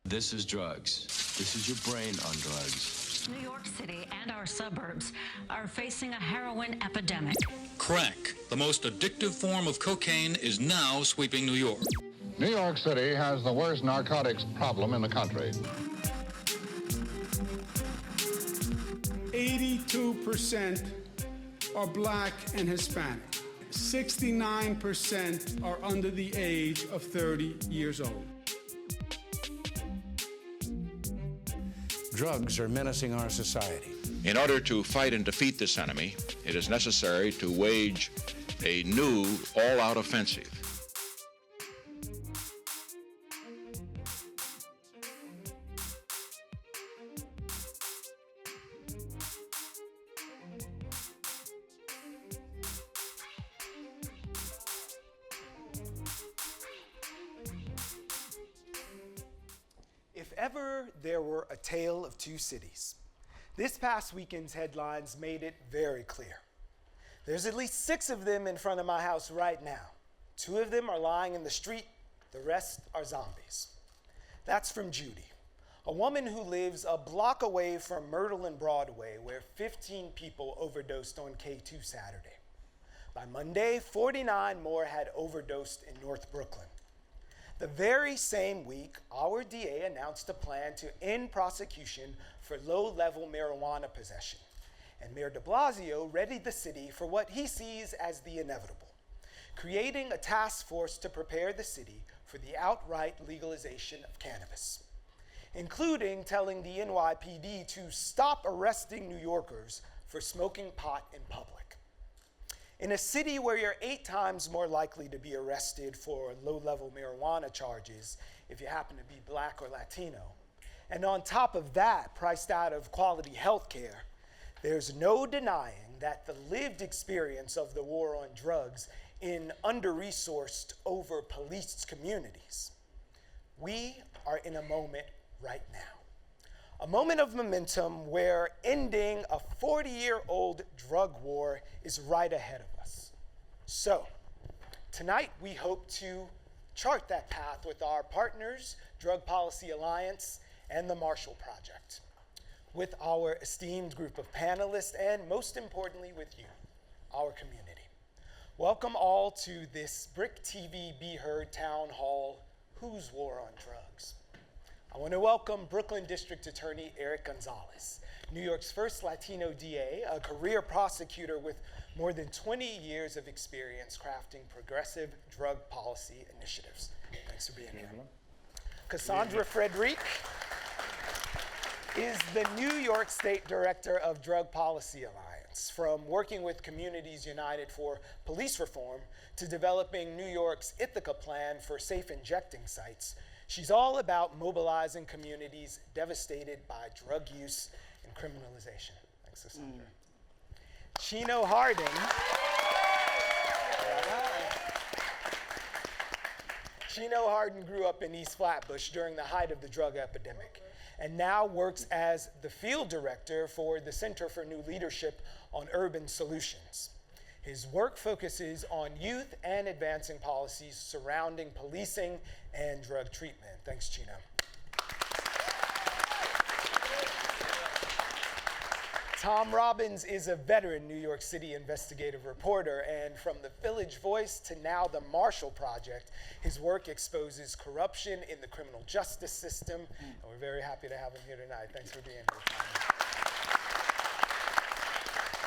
This is drugs. This is your brain on drugs. New York City and our suburbs are facing a heroin epidemic. Crack, the most addictive form of cocaine, is now sweeping New York. New York City has the worst narcotics problem in the country. 82% are Black and Hispanic. 69% are under the age of 30 years old. Drugs are menacing our society. In order to fight and defeat this enemy, it is necessary to wage a new, all-out offensive. If ever there were a tale of two cities, this past weekend's headlines made it very clear. There's at least 6 of them in front of my house right now. 2 of them are lying in the street, the rest are zombies. That's from Judy, a woman who lives a block away from Myrtle and Broadway, where 15 people overdosed on K2 Saturday. By Monday, 49 more had overdosed in North Brooklyn. The very same week, our DA announced a plan to end prosecution for low-level marijuana possession, and Mayor de Blasio readied the city for what he sees as the inevitable, creating a task force to prepare the city for the outright legalization of cannabis, including telling the NYPD to stop arresting New Yorkers for smoking pot in public. In a city where you're 8 times more likely to be arrested for low-level marijuana charges if you happen to be Black or Latino, and on top of that, priced out of quality health care, there's no denying that the lived experience of the war on drugs in under-resourced, over-policed communities. We are in a moment right now. A moment of momentum where ending a 40-year-old drug war is right ahead of us. So, tonight we hope to chart that path with our partners, Drug Policy Alliance and the Marshall Project, with our esteemed group of panelists, and most importantly with you, our community. Welcome all to this BRIC TV BHeard Town Hall, Whose War on Drugs? I want to welcome Brooklyn District Attorney Eric Gonzalez, New York's first Latino DA, a career prosecutor with more than 20 years of experience crafting progressive drug policy initiatives. Thanks for being here. Cassandra Frederick is the New York State Director of Drug Policy Alliance. From working with Communities United for Police Reform to developing New York's Ithaca plan for safe injecting sites, she's all about mobilizing communities devastated by drug use and criminalization. Thanks, Cassandra. Chino Harding. Chino Harding grew up in East Flatbush during the height of the drug epidemic, and now works as the field director for the Center for New Leadership on Urban Solutions. His work focuses on youth and advancing policies surrounding policing and drug treatment. Thanks, Chino. Tom Robbins is a veteran New York City investigative reporter, and from the Village Voice to now the Marshall Project, his work exposes corruption in the criminal justice system, and we're very happy to have him here tonight. Thanks for being here, Tom.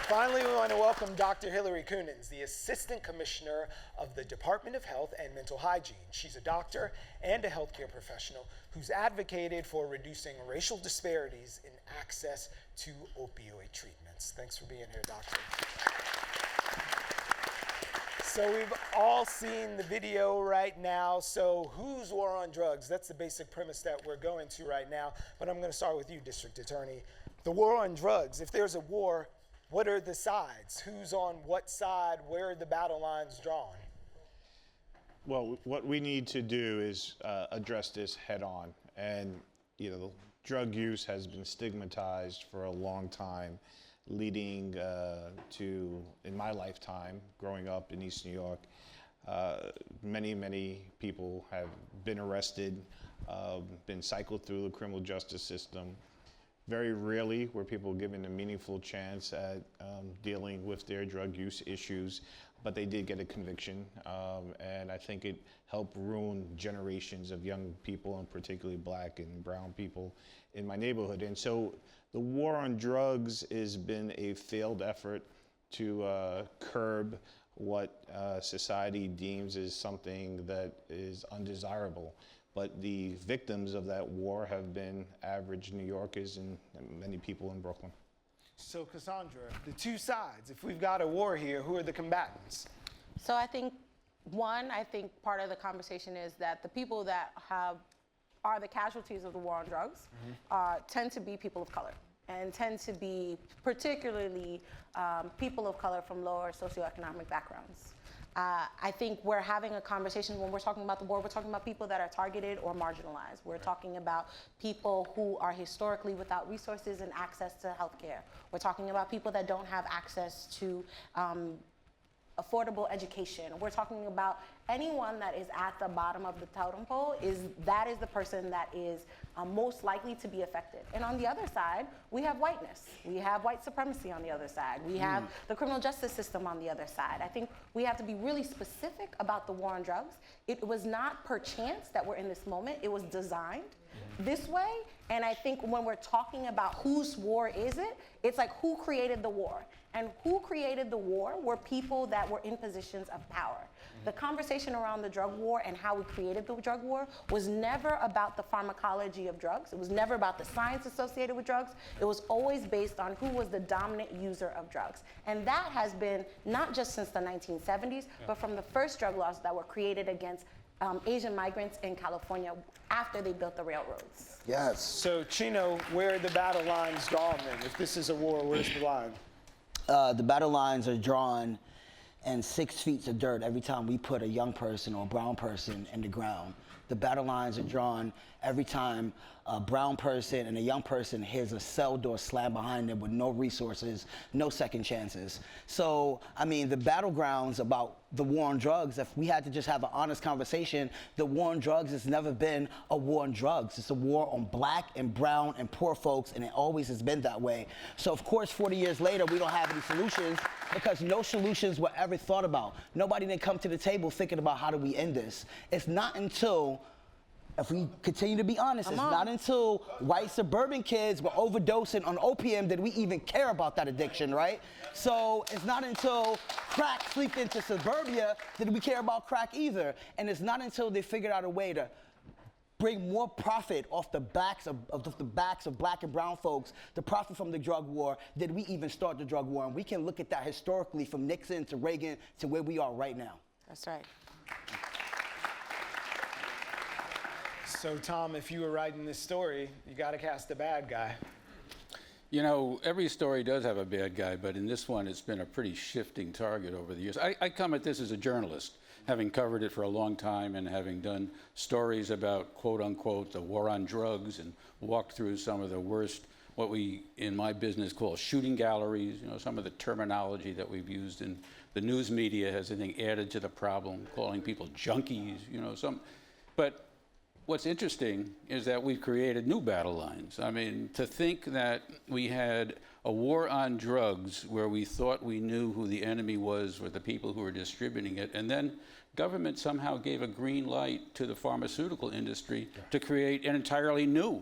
Finally, we want to welcome Dr. Hillary Coonins, the Assistant Commissioner of the Department of Health and Mental Hygiene. She's a doctor and a healthcare professional who's advocated for reducing racial disparities in access to opioid treatments. Thanks for being here, Doctor. So we've all seen the video right now. So whose war on drugs? That's the basic premise that we're going to right now. But I'm going to start with you, District Attorney. The war on drugs, if there's a war, what are the sides? Who's on what side? Where are the battle lines drawn? Well, what we need to do is address this head on. And, drug use has been stigmatized for a long time, leading to, in my lifetime, growing up in East New York, Many people have been arrested, been cycled through the criminal justice system. Very rarely were people given a meaningful chance at dealing with their drug use issues, but they did get a conviction, and I think it helped ruin generations of young people, and particularly black and brown people in my neighborhood. And so the war on drugs has been a failed effort to curb what society deems as something that is undesirable. But the victims of that war have been average New Yorkers and many people in Brooklyn. So Cassandra, the two sides, if we've got a war here, who are the combatants? So I think part of the conversation is that the people that are the casualties of the war on drugs tend to be people of color, and tend to be particularly people of color from lower socioeconomic backgrounds. I think we're having a conversation when we're talking about the war, we're talking about people that are targeted or marginalized. We're talking about people who are historically without resources and access to healthcare. We're talking about people that don't have access to affordable education. We're talking about anyone that is at the bottom of the totem pole. That is the person that is most likely to be affected. And on the other side, we have whiteness. We have white supremacy on the other side. We have the criminal justice system on the other side. I think we have to be really specific about the war on drugs. It was not per chance that we're in this moment. It was designed this way. And I think when we're talking about whose war is it, it's like who created the war? And who created the war were people that were in positions of power. The conversation around the drug war and how we created the drug war was never about the pharmacology of drugs. It was never about the science associated with drugs. It was always based on who was the dominant user of drugs. And that has been not just since the 1970s, but from the first drug laws that were created against Asian migrants in California after they built the railroads. Yes. So Chino, where are the battle lines drawn then? If this is a war, where's the line? The battle lines are drawn in 6 feet of dirt every time we put a young person or a brown person in the ground. The battle lines are drawn every time a brown person and a young person hears a cell door slam behind them with no resources, no second chances. So, I mean, the battlegrounds about the war on drugs, if we had to just have an honest conversation, the war on drugs has never been a war on drugs. It's a war on black and brown and poor folks, and it always has been that way. So, of course, 40 years later, we don't have any solutions because no solutions were ever thought about. Nobody didn't come to the table thinking about how do we end this. It's not until, if we continue to be honest, it's not until white suburban kids were overdosing on opium did we even care about that addiction, right? So it's not until crack slipped into suburbia did we care about crack either. And it's not until they figured out a way to bring more profit off the backs of black and brown folks, the profit from the drug war, did we even start the drug war. And we can look at that historically from Nixon to Reagan to where we are right now. That's right. So Tom, if you were writing this story, you got to cast a bad guy. You know, every story does have a bad guy, but in this one, it's been a pretty shifting target over the years. I come at this as a journalist, having covered it for a long time and having done stories about, quote unquote, the war on drugs and walked through some of the worst, what we in my business call shooting galleries, you know, some of the terminology that we've used in the news media has, I think, added to the problem, calling people junkies, you know, but what's interesting is that we've created new battle lines. I mean, to think that we had a war on drugs where we thought we knew who the enemy was or the people who were distributing it, and then government somehow gave a green light to the pharmaceutical industry to create an entirely new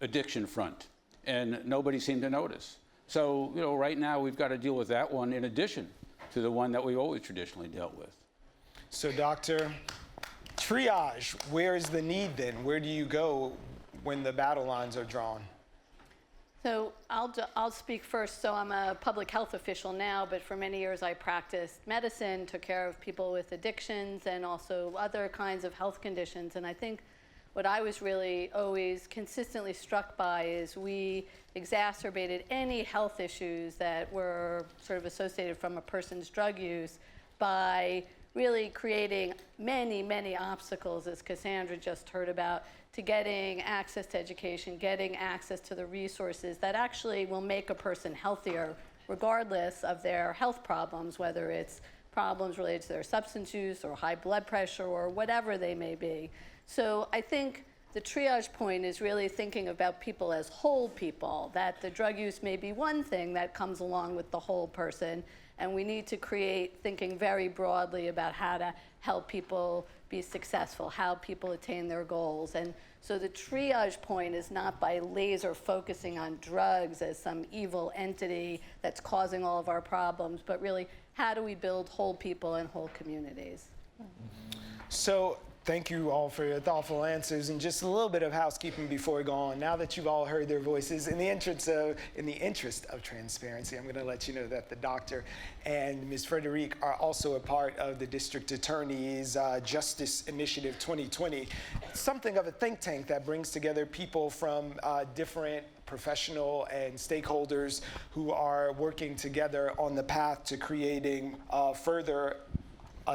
addiction front, and nobody seemed to notice. So, you know, right now we've got to deal with that one in addition to the one that we've always traditionally dealt with. So, Doctor, triage, where is the need then? Where do you go when the battle lines are drawn? So I'll speak first. So I'm a public health official now, but for many years I practiced medicine, took care of people with addictions and also other kinds of health conditions. And I think what I was really always consistently struck by is we exacerbated any health issues that were sort of associated from a person's drug use by really creating many, many obstacles, as Cassandra just heard about, to getting access to education, getting access to the resources that actually will make a person healthier, regardless of their health problems, whether it's problems related to their substance use or high blood pressure or whatever they may be. So I think the triage point is really thinking about people as whole people, that the drug use may be one thing that comes along with the whole person, and we need to create thinking very broadly about how to help people be successful, how people attain their goals. And so the triage point is not by laser focusing on drugs as some evil entity that's causing all of our problems, but really how do we build whole people and whole communities? So thank you all for your thoughtful answers, and just a little bit of housekeeping before we go on. Now that you've all heard their voices, in the interest of transparency, I'm going to let you know that the doctor and Ms. Frederique are also a part of the District Attorney's Justice Initiative 2020, something of a think tank that brings together people from different professional and stakeholders who are working together on the path to creating further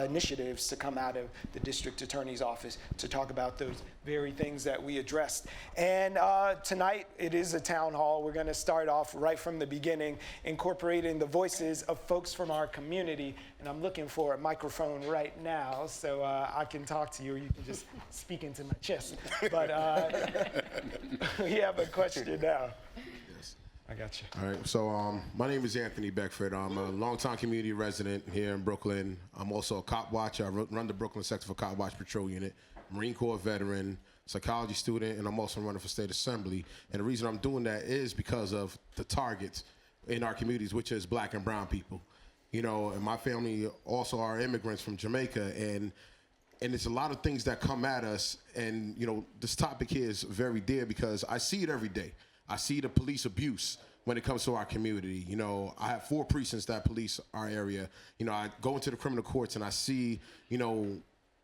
initiatives to come out of the District Attorney's Office to talk about those very things that we addressed. And tonight, it is a town hall. We're going to start off right from the beginning, incorporating the voices of folks from our community. And I'm looking for a microphone right now so I can talk to you, or you can just speak into my chest. But we have a question now. I got you. All right, so my name is Anthony Beckford. I'm a longtime community resident here in Brooklyn. I'm also a cop watcher. I run the Brooklyn Sector for Cop Watch Patrol Unit, Marine Corps veteran, psychology student, and I'm also running for state assembly. And the reason I'm doing that is because of the targets in our communities, which is black and brown people. You know, and my family also are immigrants from Jamaica, and it's a lot of things that come at us. And, you know, this topic here is very dear because I see it every day. I see the police abuse when it comes to our community. You know, I have 4 precincts that police our area. You know, I go into the criminal courts and I see, you know,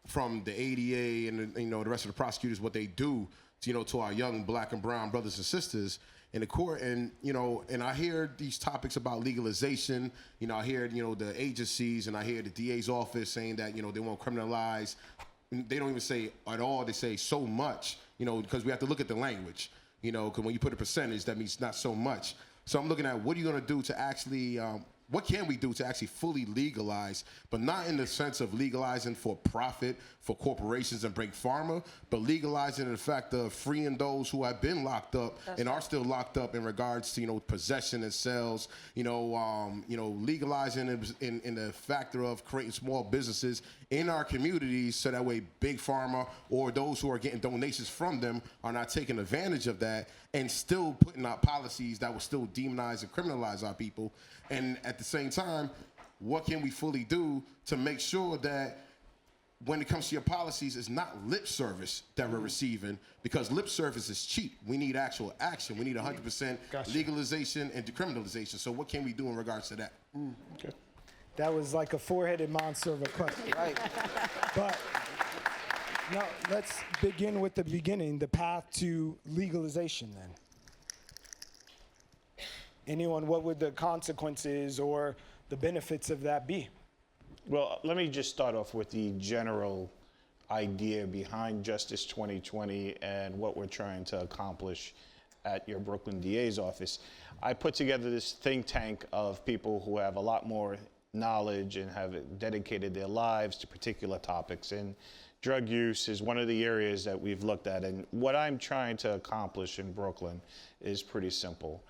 from the ADA and, you know, the rest of the prosecutors, what they do to, you know, to our young black and brown brothers and sisters in the court. And, you know, and I hear these topics about legalization. You know, I hear, you know, the agencies, and I hear the DA's office saying that, you know, they won't criminalize. They don't even say at all. They say so much, you know, because we have to look at the language. You know, because when you put a percentage, that means not so much. So I'm looking at what are you going to do to actually, what can we do to actually fully legalize, but not in the sense of legalizing for profit, for corporations and big pharma, but legalizing in the fact of freeing those who have been locked up and are still locked up in regards to, you know, possession and sales, you know, legalizing in the factor of creating small businesses in our communities so that way big pharma or those who are getting donations from them are not taking advantage of that, and still putting out policies that will still demonize and criminalize our people. And at the same time, what can we fully do to make sure that when it comes to your policies, it's not lip service that we're receiving, because lip service is cheap. We need actual action. We need 100% legalization and decriminalization. So what can we do in regards to that? Okay. That was like a 4-headed monster of a question. Right. But now let's begin with the beginning, the path to legalization then. Anyone, what would the consequences or the benefits of that be? Well, let me just start off with the general idea behind Justice 2020 and what we're trying to accomplish at your Brooklyn DA's office. I put together this think tank of people who have a lot more knowledge and have dedicated their lives to particular topics. And drug use is one of the areas that we've looked at. And what I'm trying to accomplish in Brooklyn is pretty simple.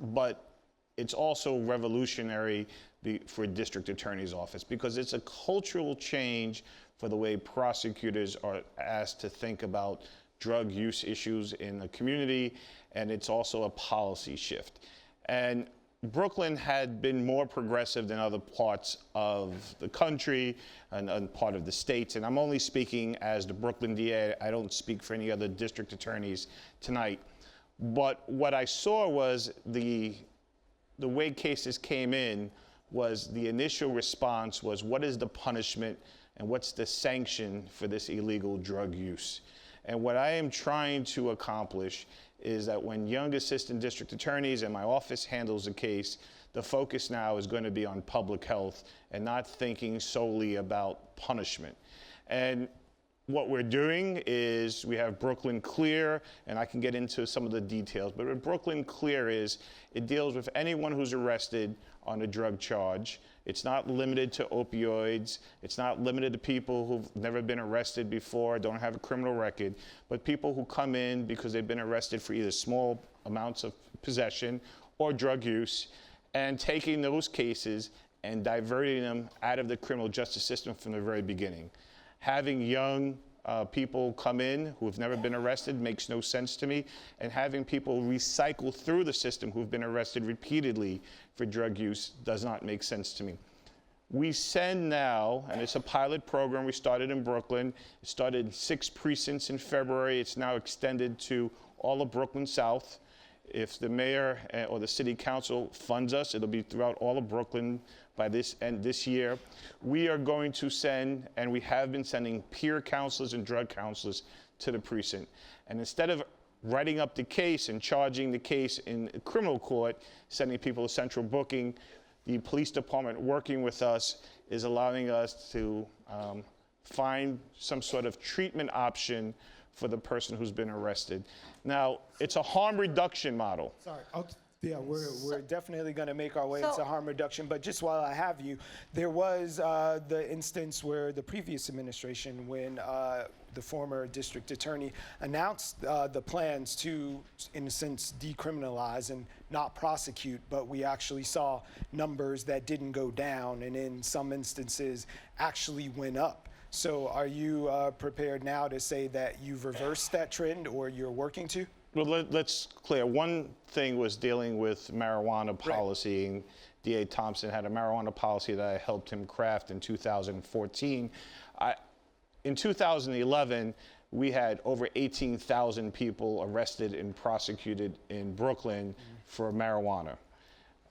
But it's also revolutionary for District Attorney's Office, because it's a cultural change for the way prosecutors are asked to think about drug use issues in the community, and it's also a policy shift. And Brooklyn had been more progressive than other parts of the country and part of the states, and I'm only speaking as the Brooklyn DA. I don't speak for any other district attorneys tonight. But what I saw was the way cases came in was the initial response was, what is the punishment and what's the sanction for this illegal drug use? And what I am trying to accomplish is that when young assistant district attorneys and my office handles a case, the focus now is going to be on public health and not thinking solely about punishment. And what we're doing is we have Brooklyn Clear, and I can get into some of the details, but what Brooklyn Clear is, it deals with anyone who's arrested on a drug charge, It's not limited to opioids. It's not limited to people who've never been arrested before, don't have a criminal record, but people who come in because they've been arrested for either small amounts of possession or drug use, and taking those cases and diverting them out of the criminal justice system from the very beginning. Having young people come in who have never been arrested makes no sense to me, and having people recycle through the system who've been arrested repeatedly for drug use does not make sense to me. We send now, and it's a pilot program we started in Brooklyn. It started in 6 precincts in February. It's now extended to all of Brooklyn South. If the mayor or the city council funds us, it'll be throughout all of Brooklyn by this year. We are going to send, and we have been sending, peer counselors and drug counselors to the precinct. And instead of writing up the case and charging the case in criminal court, sending people to central booking, the police department working with us is allowing us to find some sort of treatment option for the person who's been arrested. Now, it's a harm reduction model. Sorry, yeah, we're definitely going to make our way into harm reduction, but just while I have you, there was the instance where the previous administration, when the former district attorney announced the plans to, in a sense, decriminalize and not prosecute, but we actually saw numbers that didn't go down and in some instances actually went up. So are you prepared now to say that you've reversed that trend or you're working to? Well, let's clear. One thing was dealing with marijuana policy. Right. D.A. Thompson had a marijuana policy that I helped him craft in 2014. In 2011, we had over 18,000 people arrested and prosecuted in Brooklyn for marijuana.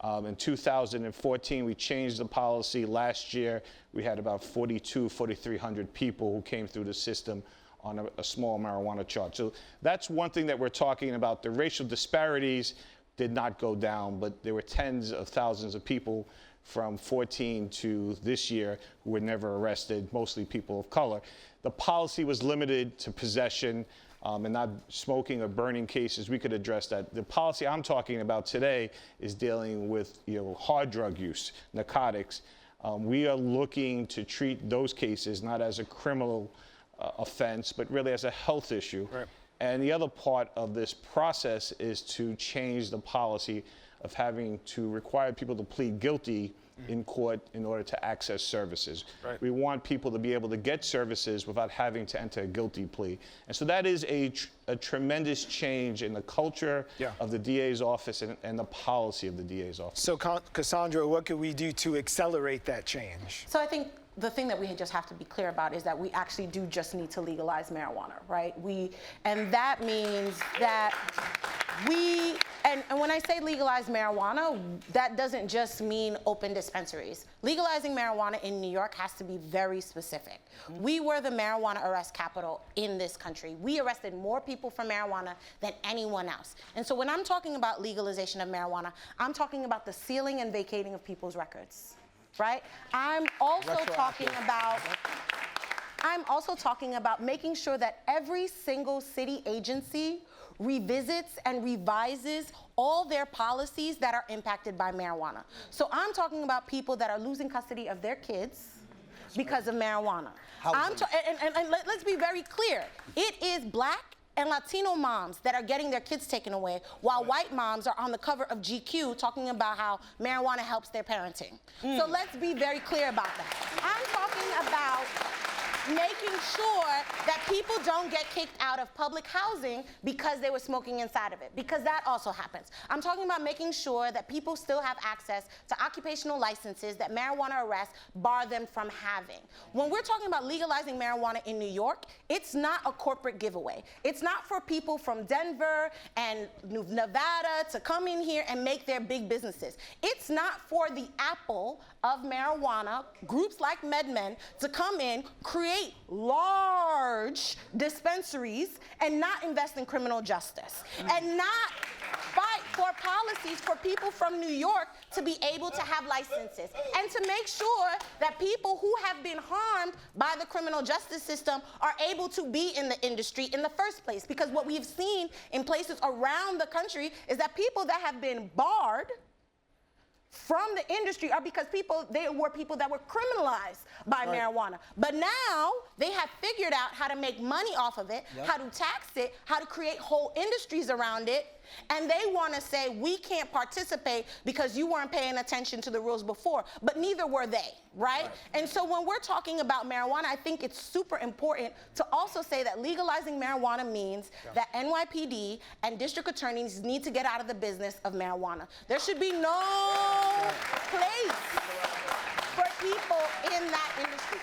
In 2014, we changed the policy. Last year, we had about 4,300 people who came through the system on a small marijuana charge. So that's one thing that we're talking about. The racial disparities did not go down, but there were tens of thousands of people from 14 to this year who were never arrested, mostly people of color. The policy was limited to possession and not smoking or burning cases. We could address that. The policy I'm talking about today is dealing with hard drug use, narcotics. We are looking to treat those cases not as a criminal offense, but really as a health issue. Right. And the other part of this process is to change the policy of having to require people to plead guilty in court in order to access services. Right. We want people to be able to get services without having to enter a guilty plea. And so that is a tremendous change in the culture of the DA's office and the policy of the DA's office. So Cassandra, what could we do to accelerate that change? So I think the thing that we just have to be clear about is that we actually do just need to legalize marijuana, right? And that means that and when I say legalize marijuana, that doesn't just mean open dispensaries. Legalizing marijuana in New York has to be very specific. We were the marijuana arrest capital in this country. We arrested more people for marijuana than anyone else. And so when I'm talking about legalization of marijuana, I'm talking about the sealing and vacating of people's records, right? I'm also talking about making sure that every single city agency revisits and revises all their policies that are impacted by marijuana. So I'm talking about people that are losing custody of their kids because of marijuana. And let's be very clear. It is Black and Latino moms that are getting their kids taken away, while white moms are on the cover of GQ talking about how marijuana helps their parenting. So let's be very clear about that. I'm talking about making sure that people don't get kicked out of public housing because they were smoking inside of it, because that also happens. I'm talking about making sure that people still have access to occupational licenses that marijuana arrests bar them from having. When we're talking about legalizing marijuana in New York, it's not a corporate giveaway. It's not for people from Denver and Nevada to come in here and make their big businesses. It's not for the Apple of marijuana, groups like MedMen, to come in, create large dispensaries and not invest in criminal justice and not fight for policies for people from New York to be able to have licenses and to make sure that people who have been harmed by the criminal justice system are able to be in the industry in the first place. Because what we've seen in places around the country is that people that have been barred from the industry are because they were people that were criminalized by marijuana. But now they have figured out how to make money off of it, how to tax it, how to create whole industries around it. And they want to say, we can't participate because you weren't paying attention to the rules before, but neither were they, right? And so when we're talking about marijuana, I think it's super important to also say that legalizing marijuana means that NYPD and district attorneys need to get out of the business of marijuana. There should be no place for people in that industry.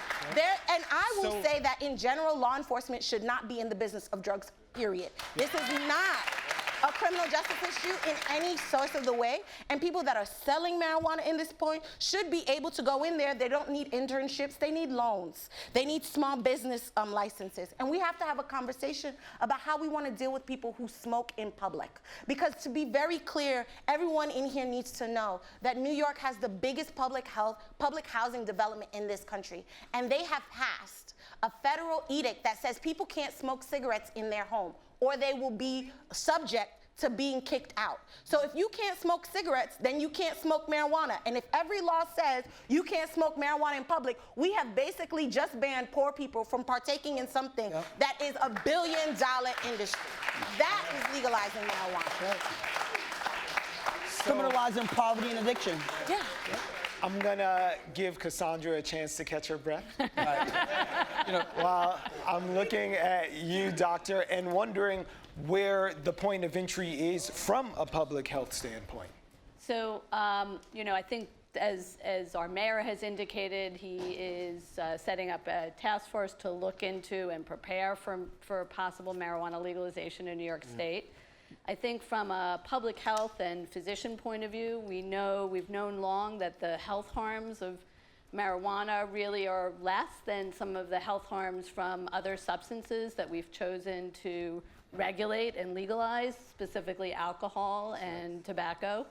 And I will say that in general, law enforcement should not be in the business of drugs, period. This is not a criminal justice issue in any source of the way, and people that are selling marijuana in this point should be able to go in there. They don't need internships, they need loans. They need small business licenses. And we have to have a conversation about how we want to deal with people who smoke in public. Because to be very clear, everyone in here needs to know that New York has the biggest public housing development in this country. And they have passed a federal edict that says people can't smoke cigarettes in their home, or they will be subject to being kicked out. So if you can't smoke cigarettes, then you can't smoke marijuana. And if every law says you can't smoke marijuana in public, we have basically just banned poor people from partaking in something that is a $1 billion industry. That is legalizing marijuana. Criminalizing poverty and addiction. Yeah. I'm gonna give Cassandra a chance to catch her breath. While I'm looking at you, doctor, and wondering where the point of entry is from a public health standpoint. So, I think as our mayor has indicated, he is setting up a task force to look into and prepare for possible marijuana legalization in New York State. I think from a public health and physician point of view, we've known long that the health harms of marijuana really are less than some of the health harms from other substances that we've chosen to regulate and legalize, specifically alcohol and tobacco.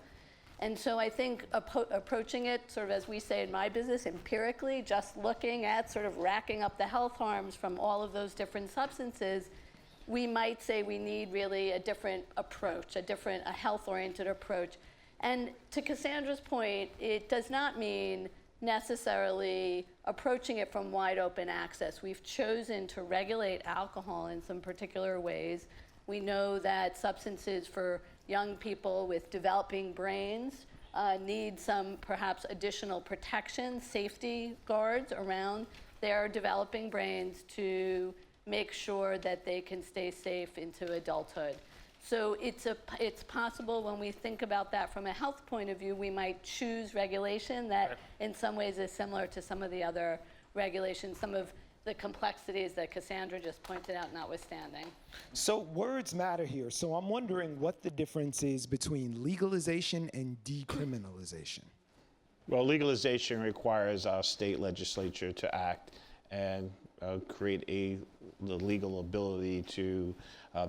And so I think approaching it, sort of as we say in my business, empirically, just looking at sort of racking up the health harms from all of those different substances, we might say we need really a different approach, a health-oriented approach. And to Cassandra's point, it does not mean necessarily approaching it from wide open access. We've chosen to regulate alcohol in some particular ways. We know that substances for young people with developing brains need some perhaps additional protection, safety guards around their developing brains to make sure that they can stay safe into adulthood. So it's possible when we think about that from a health point of view, we might choose regulation that in some ways is similar to some of the other regulations, some of the complexities that Cassandra just pointed out notwithstanding. So words matter here. So I'm wondering what the difference is between legalization and decriminalization. Well, legalization requires our state legislature to act and create the legal ability to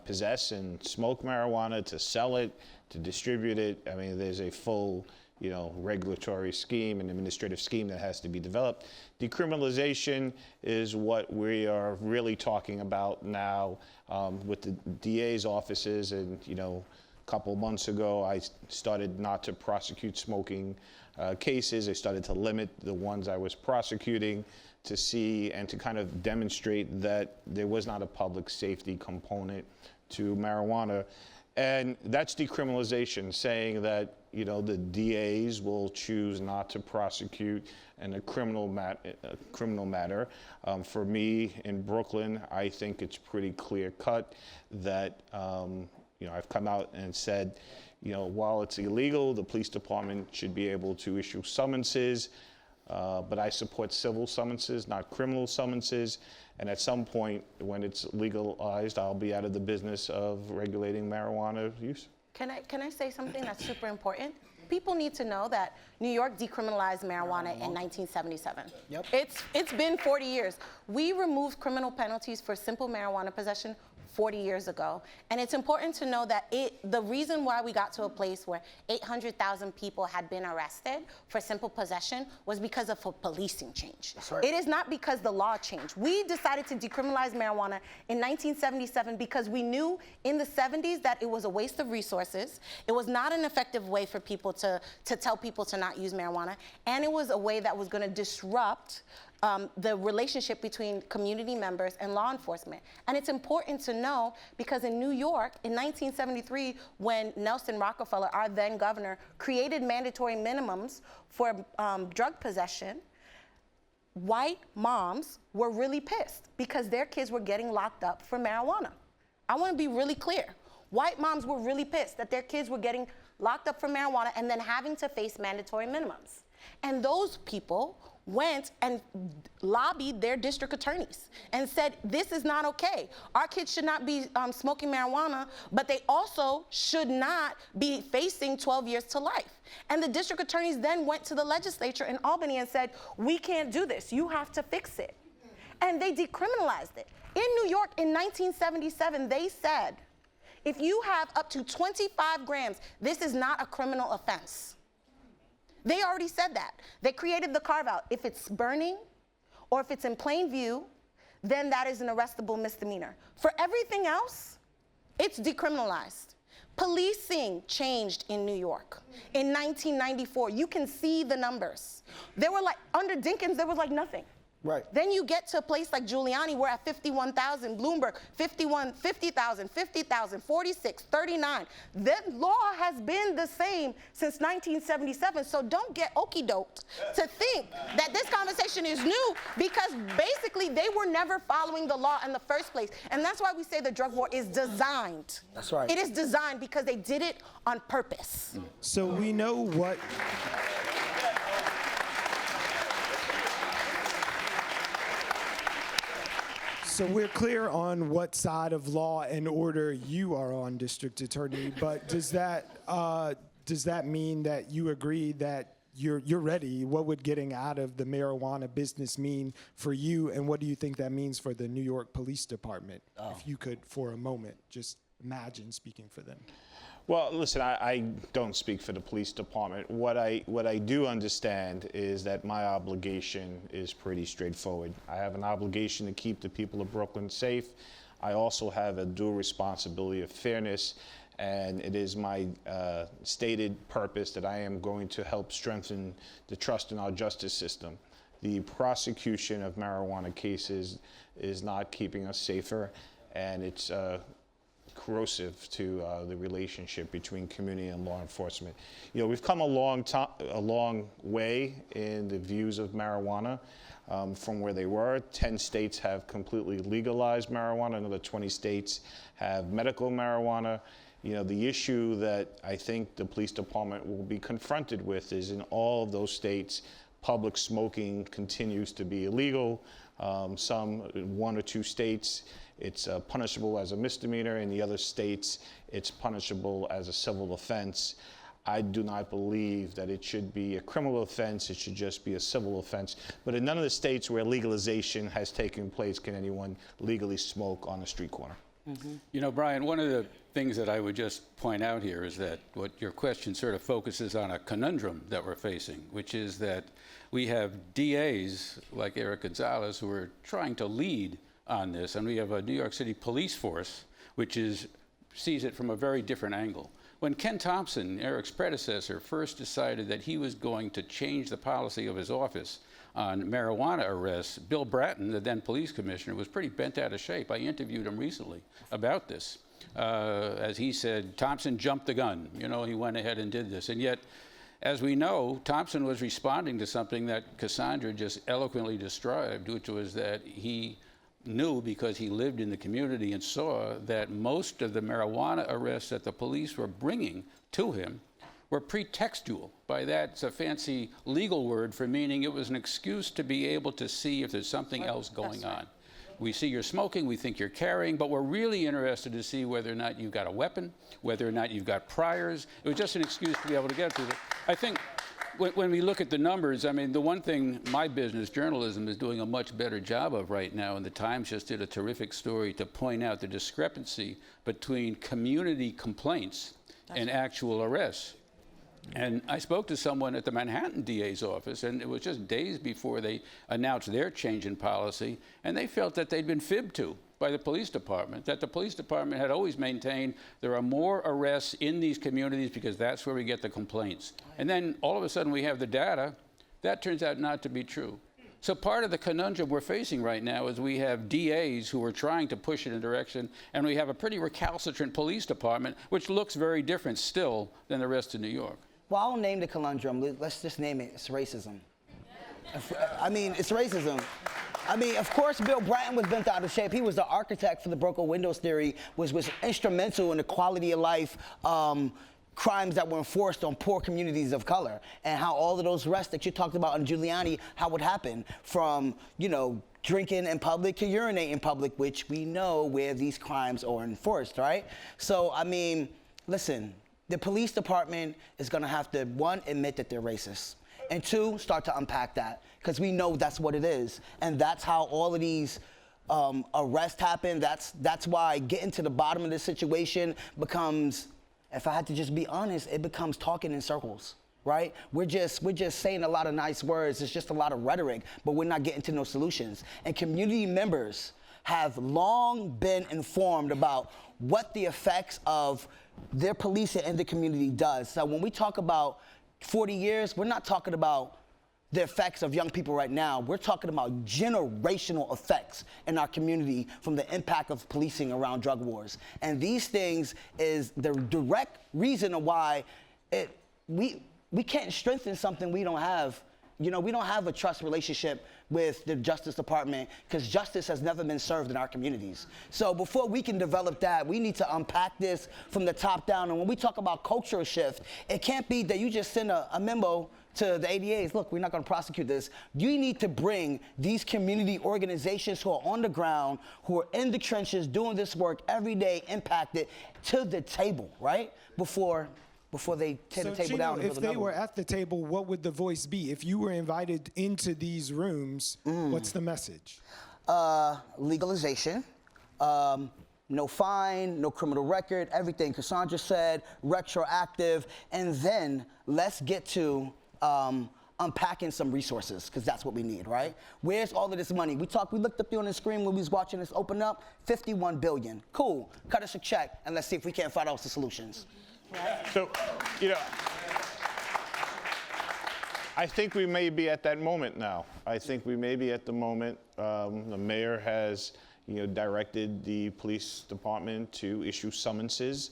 possess and smoke marijuana, to sell it, to distribute it. I mean, there's a full, regulatory scheme and administrative scheme that has to be developed. Decriminalization is what we are really talking about now with the DA's offices. And, a couple months ago, I started not to prosecute smoking cases. I started to limit the ones I was prosecuting to see and to kind of demonstrate that there was not a public safety component to marijuana. And that's decriminalization, saying that, the DAs will choose not to prosecute in a criminal matter. For me in Brooklyn, I think it's pretty clear cut that, I've come out and said, while it's illegal, the police department should be able to issue summonses. But I support civil summonses, not criminal summonses. And at some point, when it's legalized, I'll be out of the business of regulating marijuana use. Can I say something that's super important? People need to know that New York decriminalized marijuana in 1977. Yep. It's been 40 years. We removed criminal penalties for simple marijuana possession 40 years ago. And it's important to know that the reason why we got to a place where 800,000 people had been arrested for simple possession was because of a policing change. That's right. It is not because the law changed. We decided to decriminalize marijuana in 1977 because we knew in the 70s that it was a waste of resources. It was not an effective way for people to tell people to not use marijuana. And it was a way that was going to disrupt the relationship between community members and law enforcement. And it's important to know because in New York, in 1973, when Nelson Rockefeller, our then governor, created mandatory minimums for drug possession, white moms were really pissed because their kids were getting locked up for marijuana. I want to be really clear. White moms were really pissed that their kids were getting locked up for marijuana and then having to face mandatory minimums. And those people went and lobbied their district attorneys and said, this is not okay. Our kids should not be smoking marijuana, but they also should not be facing 12 years to life. And the district attorneys then went to the legislature in Albany and said, we can't do this. You have to fix it. And they decriminalized it. In New York in 1977, they said, if you have up to 25 grams, this is not a criminal offense. They already said that. They created the carve-out. If it's burning or if it's in plain view, then that is an arrestable misdemeanor. For everything else, it's decriminalized. Policing changed in New York in 1994. You can see the numbers. There were under Dinkins, there was nothing. Right. Then you get to a place like Giuliani, we're at 51,000, Bloomberg, 50,000, 50,000, 46, 39. That law has been the same since 1977, so don't get okey-doked to think that this conversation is new because basically they were never following the law in the first place. And that's why we say the drug war is designed. That's right. It is designed because they did it on purpose. So we know what... So we're clear on what side of law and order you are on, District Attorney, but does that mean that you agree that you're ready? What would getting out of the marijuana business mean for you, and what do you think that means for the New York Police Department? If you could, for a moment, just imagine speaking for them. Well, listen, I don't speak for the police department. What I do understand is that my obligation is pretty straightforward. I have an obligation to keep the people of Brooklyn safe. I also have a dual responsibility of fairness, and it is my stated purpose that I am going to help strengthen the trust in our justice system. The prosecution of marijuana cases is not keeping us safer, and it's corrosive to the relationship between community and law enforcement. You know, we've come a long way in the views of marijuana from where they were. 10 states have completely legalized marijuana. Another 20 states have medical marijuana. You know, the issue that I think the police department will be confronted with is in all of those states, public smoking continues to be illegal. Some, 1 or 2 states, it's punishable as a misdemeanor. In the other states, it's punishable as a civil offense. I do not believe that it should be a criminal offense. It should just be a civil offense. But in none of the states where legalization has taken place can anyone legally smoke on a street corner. Mm-hmm. You know, Brian, one of the things that I would just point out here is that what your question sort of focuses on a conundrum that we're facing, which is that we have DAs like Eric Gonzalez who are trying to lead on this, and we have a New York City police force which sees it from a very different angle. When Ken Thompson, Eric's predecessor, first decided that he was going to change the policy of his office on marijuana arrests, Bill Bratton, the then police commissioner, was pretty bent out of shape. I interviewed him recently about this. As he said, Thompson jumped the gun. You know, he went ahead and did this. And yet, as we know, Thompson was responding to something that Cassandra just eloquently described, which was that he knew, because he lived in the community and saw, that most of the marijuana arrests that the police were bringing to him were pretextual. By that, it's a fancy legal word for meaning it was an excuse to be able to see if there's something else going on. We see you're smoking, we think you're carrying, but we're really interested to see whether or not you've got a weapon, whether or not you've got priors. It was just an excuse to be able to get to it. I think when we look at the numbers, I mean, the one thing my business, journalism, is doing a much better job of right now, and the Times just did a terrific story to point out the discrepancy between community complaints and actual arrests. And I spoke to someone at the Manhattan DA's office, and it was just days before they announced their change in policy, and they felt that they'd been fibbed to by the police department, that the police department had always maintained there are more arrests in these communities because that's where we get the complaints. And then all of a sudden we have the data. That turns out not to be true. So part of the conundrum we're facing right now is we have DAs who are trying to push in a direction, and we have a pretty recalcitrant police department, which looks very different still than the rest of New York. Well, I'll name the conundrum. Let's just name it. It's racism. I mean, it's racism. I mean, of course, Bill Bratton was bent out of shape. He was the architect for the broken windows theory, was instrumental in the quality of life crimes that were enforced on poor communities of color, and how all of those arrests that you talked about in Giuliani, how it happened from, you know, drinking in public to urinating in public, which we know where these crimes are enforced, right? So, I mean, listen, the police department is gonna have to, one, admit that they're racist, and two, start to unpack that, because we know that's what it is. And that's how all of these arrests happen. That's why getting to the bottom of this situation becomes, if I had to just be honest, it becomes talking in circles, right? We're just saying a lot of nice words. It's just a lot of rhetoric, but we're not getting to no solutions. And community members have long been informed about what the effects of their policing in the community does. So when we talk about 40 years, we're not talking about the effects of young people right now. We're talking about generational effects in our community from the impact of policing around drug wars. And these things is the direct reason why we can't strengthen something we don't have. You know, we don't have a trust relationship with the Justice Department because justice has never been served in our communities. So before we can develop that, we need to unpack this from the top down. And when we talk about cultural shift, it can't be that you just send a memo to the ADAs, look, we're not gonna prosecute this. You need to bring these community organizations who are on the ground, who are in the trenches, doing this work every day, impacted, to the table, right? Before they tear the table down. If they were at the table, what would the voice be? If you were invited into these rooms, what's the message? Legalization, no fine, no criminal record, everything Cassandra said, retroactive, and then let's get to unpacking some resources, because that's what we need, right? Where's all of this money? We looked up there on the screen when we was watching this open up, $51 billion. Cool, cut us a check, and let's see if we can't find out the solutions. So, you know, I think we may be at that moment now. I think we may be at the moment. The mayor has, you know, directed the police department to issue summonses.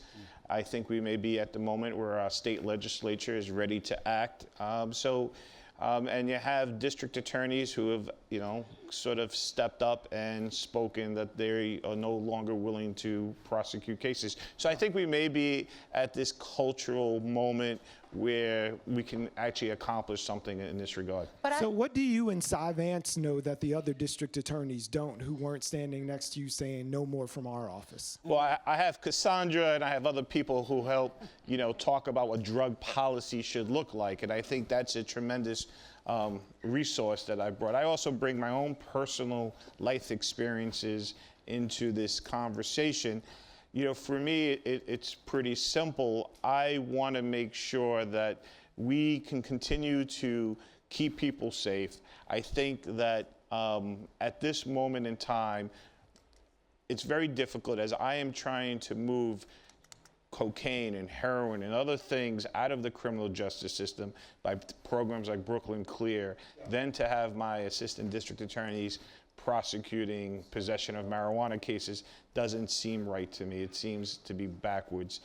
I think we may be at the moment where our state legislature is ready to act. And you have district attorneys who have, you know, sort of stepped up and spoken that they are no longer willing to prosecute cases. So I think we may be at this cultural moment where we can actually accomplish something in this regard. So what do you and Cy Vance know that the other district attorneys don't, who weren't standing next to you saying no more from our office? Well, I have Cassandra and I have other people who help, you know, talk about what drug policy should look like. And I think that's a tremendous resource that I brought. I also bring my own personal life experiences into this conversation. You know, for me, it's pretty simple. I want to make sure that we can continue to keep people safe. I think that at this moment in time, it's very difficult as I am trying to move cocaine and heroin and other things out of the criminal justice system by programs like Brooklyn Clear, then to have my assistant district attorneys prosecuting possession of marijuana cases doesn't seem right to me. It seems to be backwards.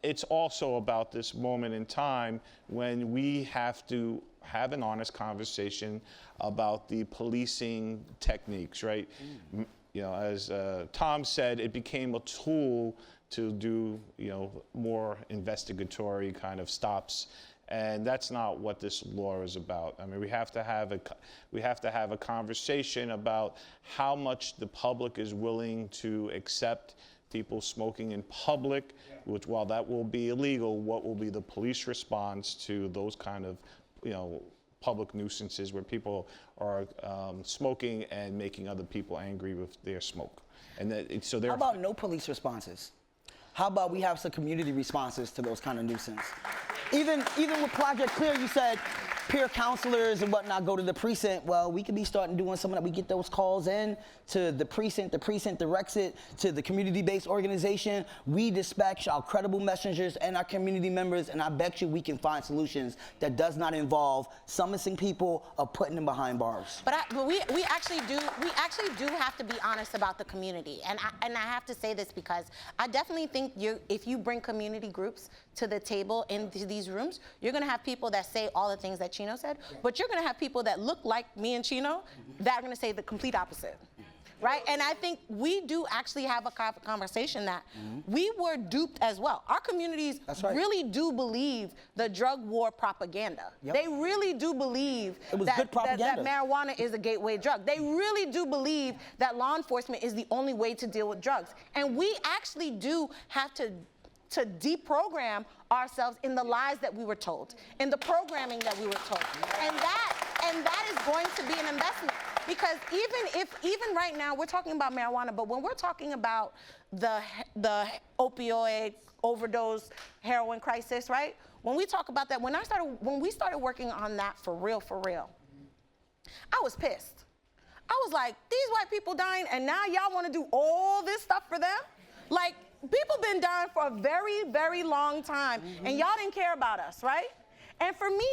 It's also about this moment in time when we have to have an honest conversation about the policing techniques, right? You know, as Tom said, it became a tool to do, you know, more investigatory kind of stops. And that's not what this law is about. I mean, we have to have a conversation about how much the public is willing to accept people smoking in public, which while that will be illegal, what will be the police response to those kind of public nuisances where people are smoking and making other people angry with their smoke. And how about no police responses? How about we have some community responses to those kind of nuisance? Even with Project Clear, you said peer counselors and whatnot go to the precinct. Well, we could be starting doing some of that. We get those calls in to the precinct directs it to the community-based organization. We dispatch our credible messengers and our community members, and I bet you we can find solutions that does not involve summoning people or putting them behind bars. But we actually do have to be honest about the community, and I have to say this because I definitely think if you bring community groups to the table into these rooms, you're going to have people that say all the things that Chino said, but you're going to have people that look like me and Chino that are going to say the complete opposite. Right? And I think we do actually have a conversation that we were duped as well. Our communities really do believe the drug war propaganda. Yep. They really do believe that marijuana is a gateway drug. They really do believe that law enforcement is the only way to deal with drugs. And we actually do have to deprogram ourselves in the lies that we were told, in the programming that we were told. And that is going to be an investment. Because even right now, we're talking about marijuana, but when we're talking about the opioid, overdose, heroin crisis, right? When we talk about that, when we started working on that for real, I was pissed. I was like, these white people dying, and now y'all want to do all this stuff for them? Like, people been dying for a very, very long time, and y'all didn't care about us, right? And for me,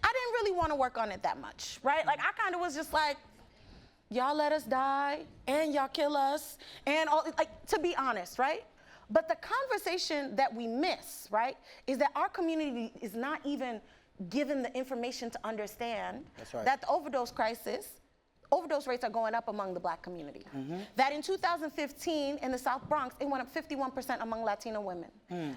I didn't really want to work on it that much, right? Like, I kind of was just like, y'all let us die, and y'all kill us, and all, like, to be honest, right? But the conversation that we miss, right, is that our community is not even given the information to understand that the overdose rates are going up among the Black community. That in 2015, in the South Bronx, it went up 51% among Latino women.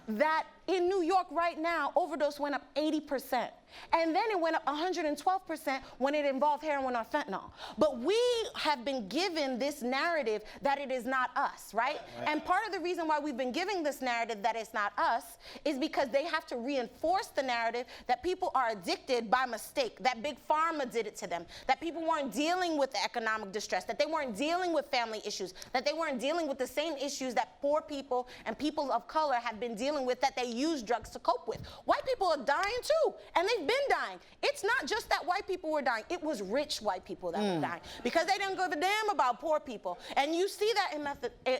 That in New York right now, overdose went up 80%. And then it went up 112% when it involved heroin or fentanyl. But we have been given this narrative that it is not us, right? And part of the reason why we've been giving this narrative that it's not us is because they have to reinforce the narrative that people are addicted by mistake, that Big Pharma did it to them, that people weren't dealing with the economic distress, that they weren't dealing with family issues, that they weren't dealing with the same issues that poor people and people of color have been dealing with that they use drugs to cope with. White people are dying too, and they've been dying. It's not just that white people were dying, it was rich white people that were dying because they didn't give a damn about poor people. And you see that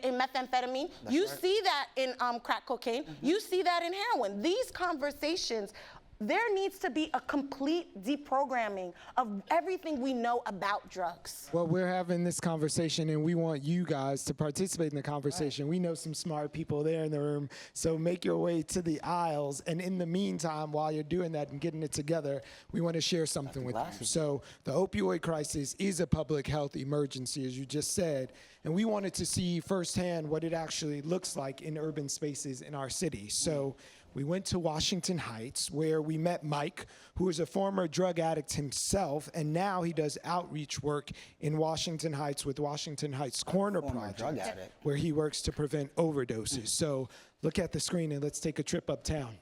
in methamphetamine, you see that in crack cocaine, you see that in heroin. These conversations, there needs to be a complete deprogramming of everything we know about drugs. Well, we're having this conversation, and we want you guys to participate in the conversation. We know some smart people there in the room, so make your way to the aisles. And in the meantime, while you're doing that and getting it together, we want to share something with you. So the opioid crisis is a public health emergency, as you just said, and we wanted to see firsthand what it actually looks like in urban spaces in our city. So we went to Washington Heights, where we met Mike, who is a former drug addict himself, and now he does outreach work in Washington Heights with Washington Heights Corner Project, where he works to prevent overdoses. So look at the screen and let's take a trip uptown.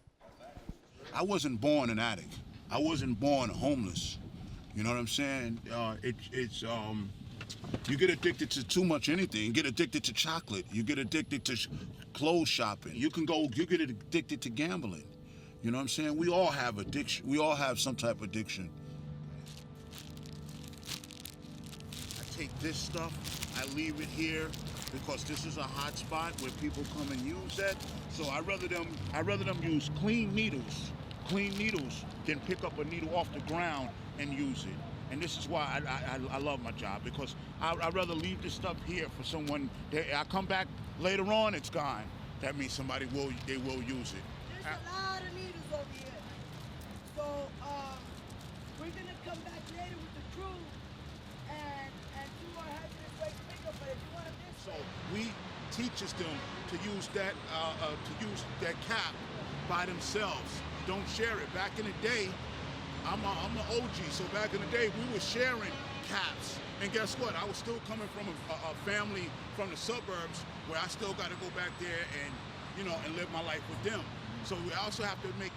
I wasn't born an addict. I wasn't born homeless. You know what I'm saying? You get addicted to too much anything. You get addicted to chocolate. You get addicted to clothes shopping. You get addicted to gambling. You know what I'm saying? We all have addiction. We all have some type of addiction. I take this stuff, I leave it here because this is a hot spot where people come and use that. So I'd rather them use clean needles than pick up a needle off the ground and use it. And this is why I love my job, because I'd rather leave this stuff here for someone. I come back later on, it's gone. That means somebody will use it. There's a lot of needles over here. So we're gonna come back later with the crew and do our hazardous waste pickup. But if you want to so we teaches them to use that cap by themselves. Don't share it. Back in the day, I'm the OG, so back in the day, we were sharing caps. And guess what? I was still coming from a family from the suburbs where I still got to go back there and, and live my life with them. So we also have to make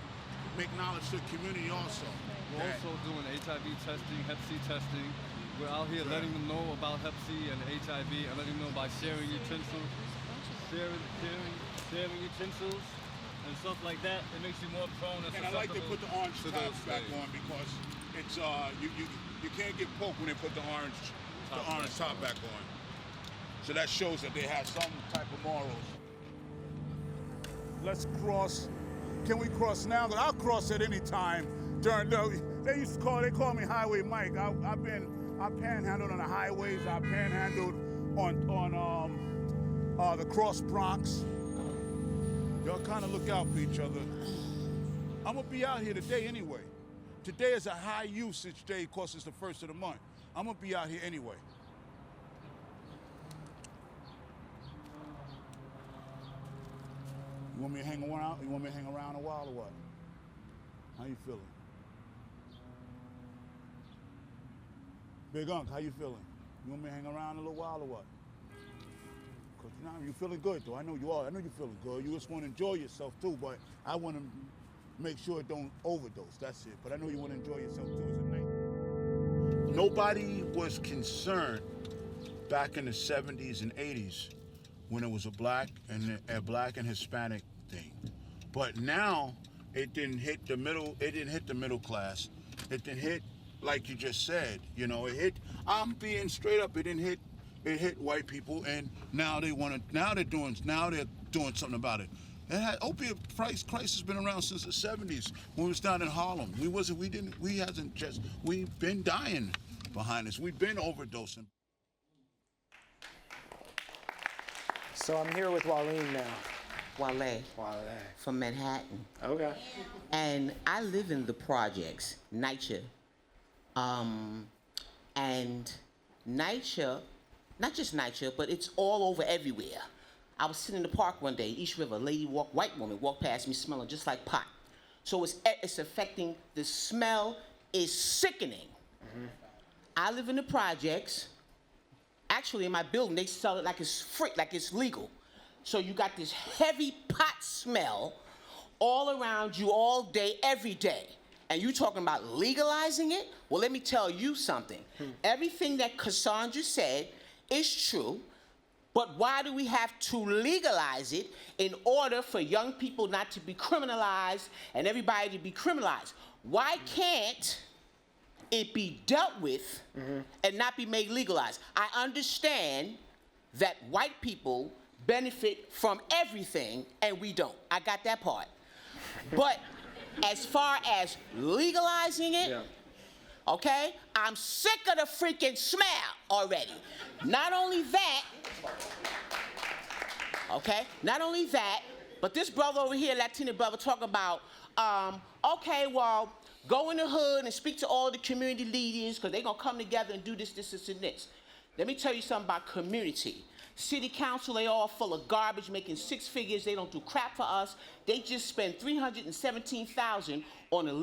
make knowledge to the community also. We're also doing HIV testing, Hep C testing. We're out here letting them know about Hep C and HIV and letting them know by sharing utensils, sharing utensils and stuff like that. It makes you more prone and I like to put the orange top back on because it's you can't get poked when they put the orange top back on. So that shows that they have some type of morals. Let's cross. Can we cross now? I'll cross at any time. They call me Highway Mike. I panhandled on the highways. I panhandled on the Cross Bronx. Y'all kind of look out for each other. I'm gonna be out here today anyway. Today is a high usage day because it's the first of the month. I'm gonna be out here anyway. You want me to hang around? You want me to hang around a while or what? How you feeling? Big Unc, how you feeling? You want me to hang around a little while or what? Because now you're feeling good though. I know you are. I know you're feeling good. You just want to enjoy yourself too, but I want to make sure it don't overdose. That's it. But I know you want to enjoy yourself too as a night. Nobody was concerned back in the 70s and 80s when it was a black and Hispanic thing. But now it didn't hit the middle. It didn't hit the middle class. It didn't hit, like you just said. You know, it hit. I'm being straight up. It didn't hit. It hit white people, and now they want to. Now they're doing something about it. Opiate price crisis has been around since the 70s when we was down in Harlem. We've been dying behind us. We've been overdosing. So I'm here with Walleen now. Wale. From Manhattan. Okay. And I live in the projects, NYCHA. And NYCHA, not just NYCHA, but it's all over everywhere. I was sitting in the park one day, East River, white woman walked past me smelling just like pot. So it's affecting, the smell is sickening. Mm-hmm. I live in the projects. Actually, in my building, they sell it like it's free, like it's legal. So you got this heavy pot smell all around you all day, every day. And you talking about legalizing it? Well, let me tell you something. Everything that Cassandra said is true, but why do we have to legalize it in order for young people not to be criminalized and everybody to be criminalized? Why can't it be dealt with and not be made legalized? I understand that white people benefit from everything and we don't. I got that part. But as far as legalizing it, okay, I'm sick of the freaking smell already. Not only that, but this brother over here, Latino brother, talk about, okay, well, go in the hood and speak to all the community leaders because they're going to come together and do this, and this. Let me tell you something about community. City council, they all full of garbage, making six figures. They don't do crap for us. They just spend $317,000 on a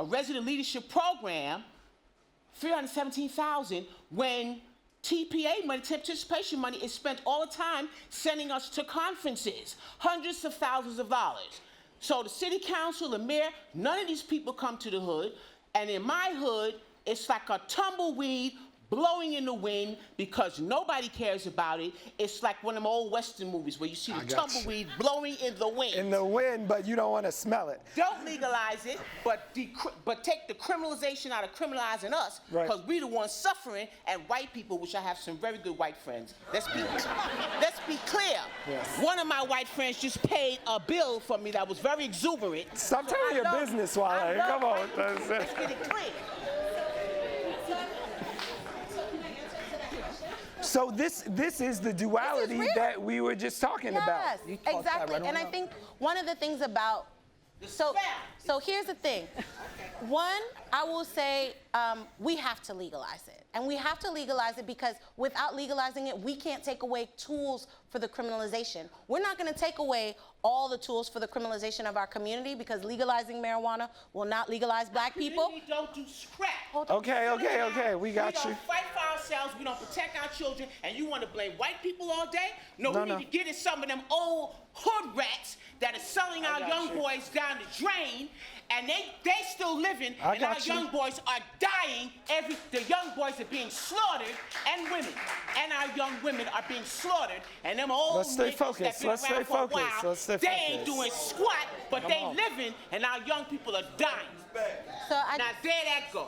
resident leadership program, $317,000, when TPA money, participation money, is spent all the time sending us to conferences, hundreds of thousands of dollars. So the city council, the mayor, none of these people come to the hood. And in my hood, it's like a tumbleweed blowing in the wind because nobody cares about it. It's like one of them old Western movies where you see the tumbleweed blowing in the wind. In the wind, but you don't want to smell it. Don't legalize it, but take the criminalization out of criminalizing us, because we the ones suffering, and white people, which I have some very good white friends. Let's be clear. Yes. One of my white friends just paid a bill for me that was very exuberant. Stop telling your business, Wale. Come on. Let's get it clear. So this is the duality that we were just talking about. Yes, exactly. And I think one of the things about, so here's the thing. One, I will say, we have to legalize it. And we have to legalize it because without legalizing it, we can't take away tools for the criminalization. We're not going to take away all the tools for the criminalization of our community because legalizing marijuana will not legalize black people. We don't do scrap. Okay, we got you. We don't fight for ourselves, we don't protect our children, and you want to blame white people all day? No, we need to get at some of them old hood rats that are selling our young boys down the drain, and they still living, and our young boys are dying. The young boys are being slaughtered, and women, and our young women are being slaughtered, and them old niggas that been around for a while, they ain't doing squat, but they living, and our young people are dying. Now there that goes.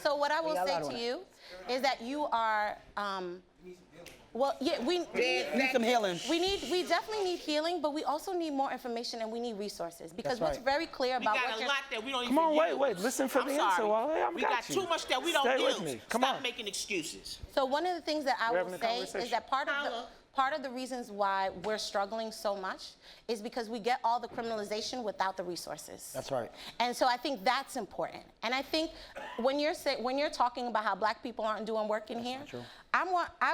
So what I will say to you is that you are. Well, yeah, we need some healing. We definitely need healing, but we also need more information and we need resources because what's very clear about what a lot that we don't even Come on, wait, listen for the answer, Wale. We got too much that we don't Stay use. with me. Stop making excuses. So one of the things that I will say is that part of the reasons why we're struggling so much is because we get all the criminalization without the resources. That's right. And so I think that's important. And I think when you're talking about how black people aren't doing work in here, I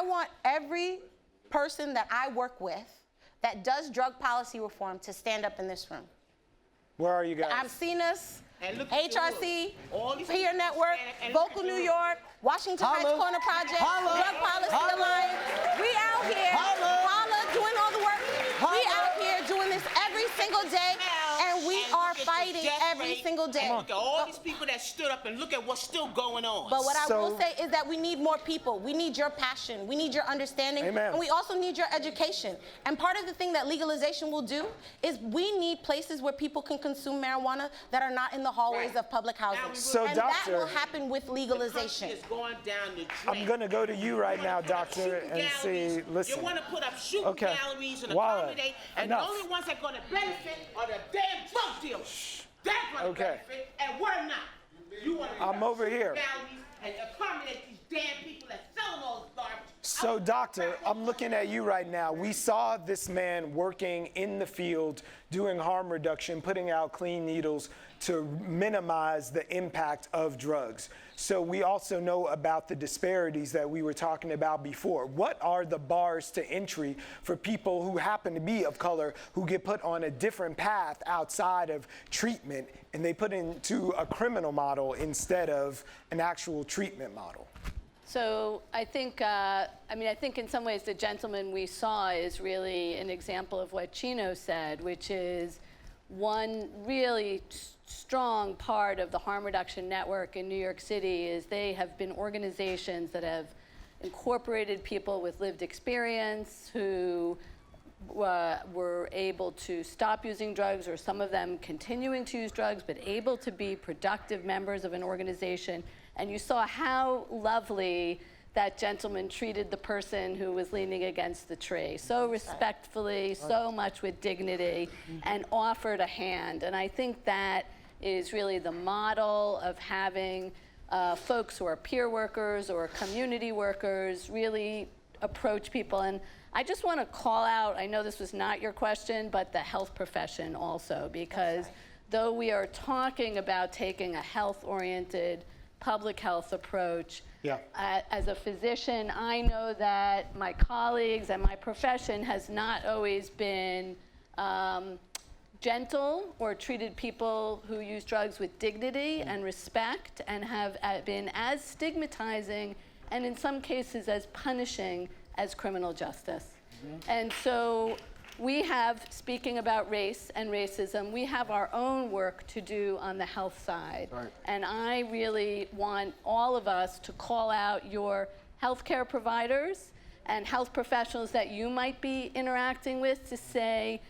want every person that I work with that does drug policy reform to stand up in this room. Where are you guys? I've seen us, HRC, Peer Network, Vocal New York, Washington Heights Corner Project, Drug Policy Alliance. We out here, doing all the work. We out here doing this every single day, and we are fighting every single day. Look at all these people that stood up and look at what's still going on. But what I will say is that we need more people. We need your passion. We need your understanding. Amen. And we also need your education. And part of the thing that legalization will do is we need places where people can consume marijuana that are not in the hallways of public housing. So, that will happen with legalization. Going down the I'm going to go to you right now, doctor, and see, listen. You want to put up shooting galleries and accommodate, and the only ones that are going to benefit are the damn drug dealers. They're going to benefit, and we're not. You want to I'm over here. Galleries and accommodate these damn people that selling all this garbage. So, doctor, I'm looking at you right now. We saw this man working in the field, doing harm reduction, putting out clean needles to minimize the impact of drugs. So we also know about the disparities that we were talking about before. What are the bars to entry for people who happen to be of color who get put on a different path outside of treatment and they put into a criminal model instead of an actual treatment model? So I think, I think in some ways the gentleman we saw is really an example of what Chino said, which is one really strong part of the harm reduction network in New York City is they have been organizations that have incorporated people with lived experience who were able to stop using drugs, or some of them continuing to use drugs, but able to be productive members of an organization. And you saw how lovely that gentleman treated the person who was leaning against the tree, so respectfully, so much with dignity, and offered a hand. And I think that is really the model of having folks who are peer workers or community workers really approach people. And I just want to call out, I know this was not your question, but the health profession also, because though we are talking about taking a health-oriented public health approach, as a physician, I know that my colleagues and my profession has not always been gentle or treated people who use drugs with dignity and respect, and have been as stigmatizing and in some cases as punishing as criminal justice. And so we have, speaking about race and racism, we have our own work to do on the health side. And I really want all of us to call out your healthcare providers and health professionals that you might be interacting with to say,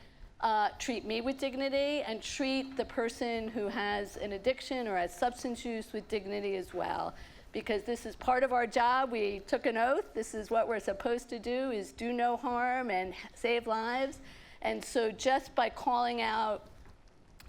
treat me with dignity, and treat the person who has an addiction or has substance use with dignity as well. Because this is part of our job. We took an oath. This is what we're supposed to do, is do no harm and save lives. And so just by calling out,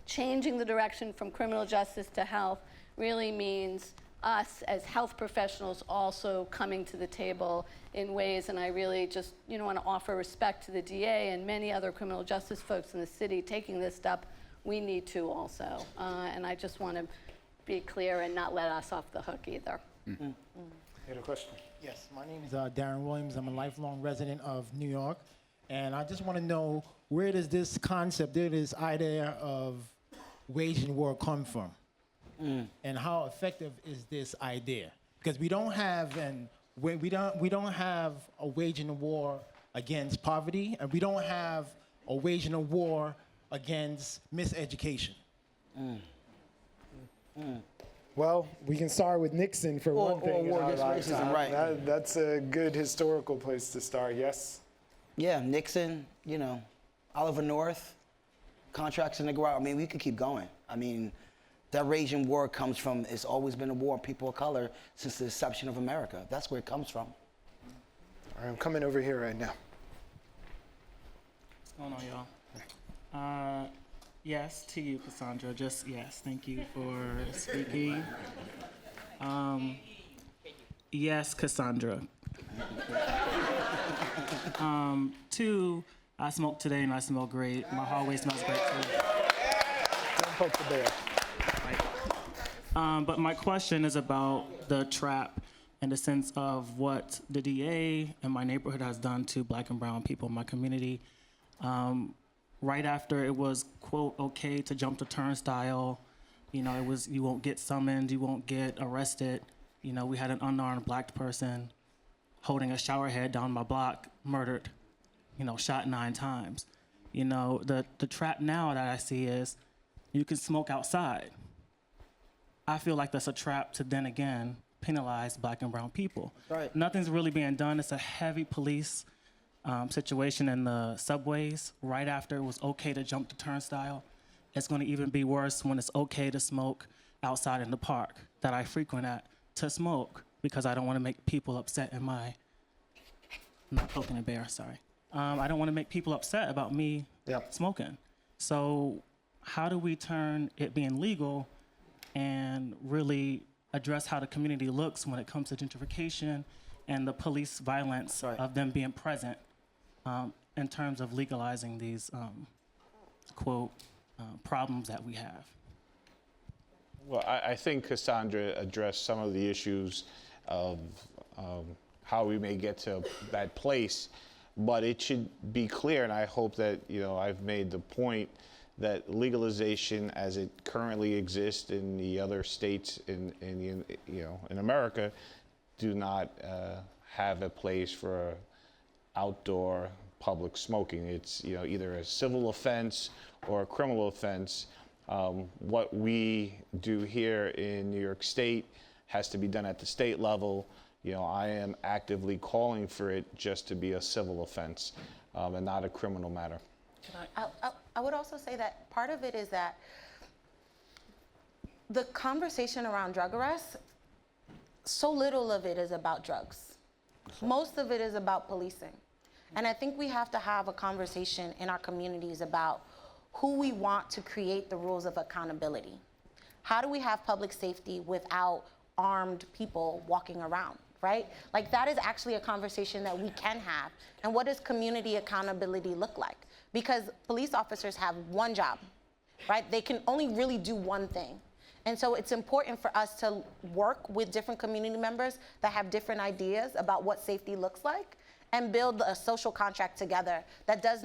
changing the direction from criminal justice to health really means us as health professionals also coming to the table in ways, and I really just want to offer respect to the DA and many other criminal justice folks in the city taking this step. We need to also. And I just want to be clear and not let us off the hook either. You had a question? Yes, my name is Darren Williams. I'm a lifelong resident of New York. And I just want to know, where does this concept, this idea of waging war come from? And how effective is this idea? Because we don't have we don't have a waging a war against poverty, and we don't have a waging a war against miseducation. Well, we can start with Nixon for one thing. war against racism, right. That's a good historical place to start, yes? Yeah, Nixon, you know, Oliver North, contracts in the ground. I mean, we could keep going. I mean, that raging war comes from, it's always been a war of people of color since the inception of America. That's where it comes from. All right, I'm coming over here right now. What's going on, y'all? Yes, to you, Cassandra. Just yes. Thank you for speaking. Yes, Cassandra. 2, I smoked today and I smell great. My hallway smells great too. Don't poke the bear. But my question is about the trap in the sense of what the DA and my neighborhood has done to Black and brown people in my community. Right after it was, quote, okay to jump the turnstile, you know, it was, you won't get summoned, you won't get arrested. You know, we had an unarmed Black person holding a shower head down my block, murdered, you know, shot 9 times. You know, the trap now that I see is you can smoke outside. I feel like that's a trap to then again penalize Black and brown people. Right. Nothing's really being done. It's a heavy police situation in the subways. Right after it was okay to jump the turnstile, it's going to even be worse when it's okay to smoke outside in the park that I frequent at to smoke because I don't want to make people upset in my, I'm not poking a bear, sorry. I don't want to make people upset about me smoking. So how do we turn it being legal and really address how the community looks when it comes to gentrification and the police violence of them being present in terms of legalizing these, quote, problems that we have? Well, I think Cassandra addressed some of the issues of how we may get to that place, but it should be clear, and I hope that, you know, I've made the point that legalization as it currently exists in the other states in America do not have a place for outdoor public smoking. It's, you know, either a civil offense or a criminal offense. What we do here in New York State has to be done at the state level. You know, I am actively calling for it just to be a civil offense and not a criminal matter. I would also say that part of it is that the conversation around drug arrests, so little of it is about drugs. Most of it is about policing. And I think we have to have a conversation in our communities about who we want to create the rules of accountability. How do we have public safety without armed people walking around, right? Like, that is actually a conversation that we can have. And what does community accountability look like? Because police officers have one job, right? They can only really do one thing. And so it's important for us to work with different community members that have different ideas about what safety looks like and build a social contract together that is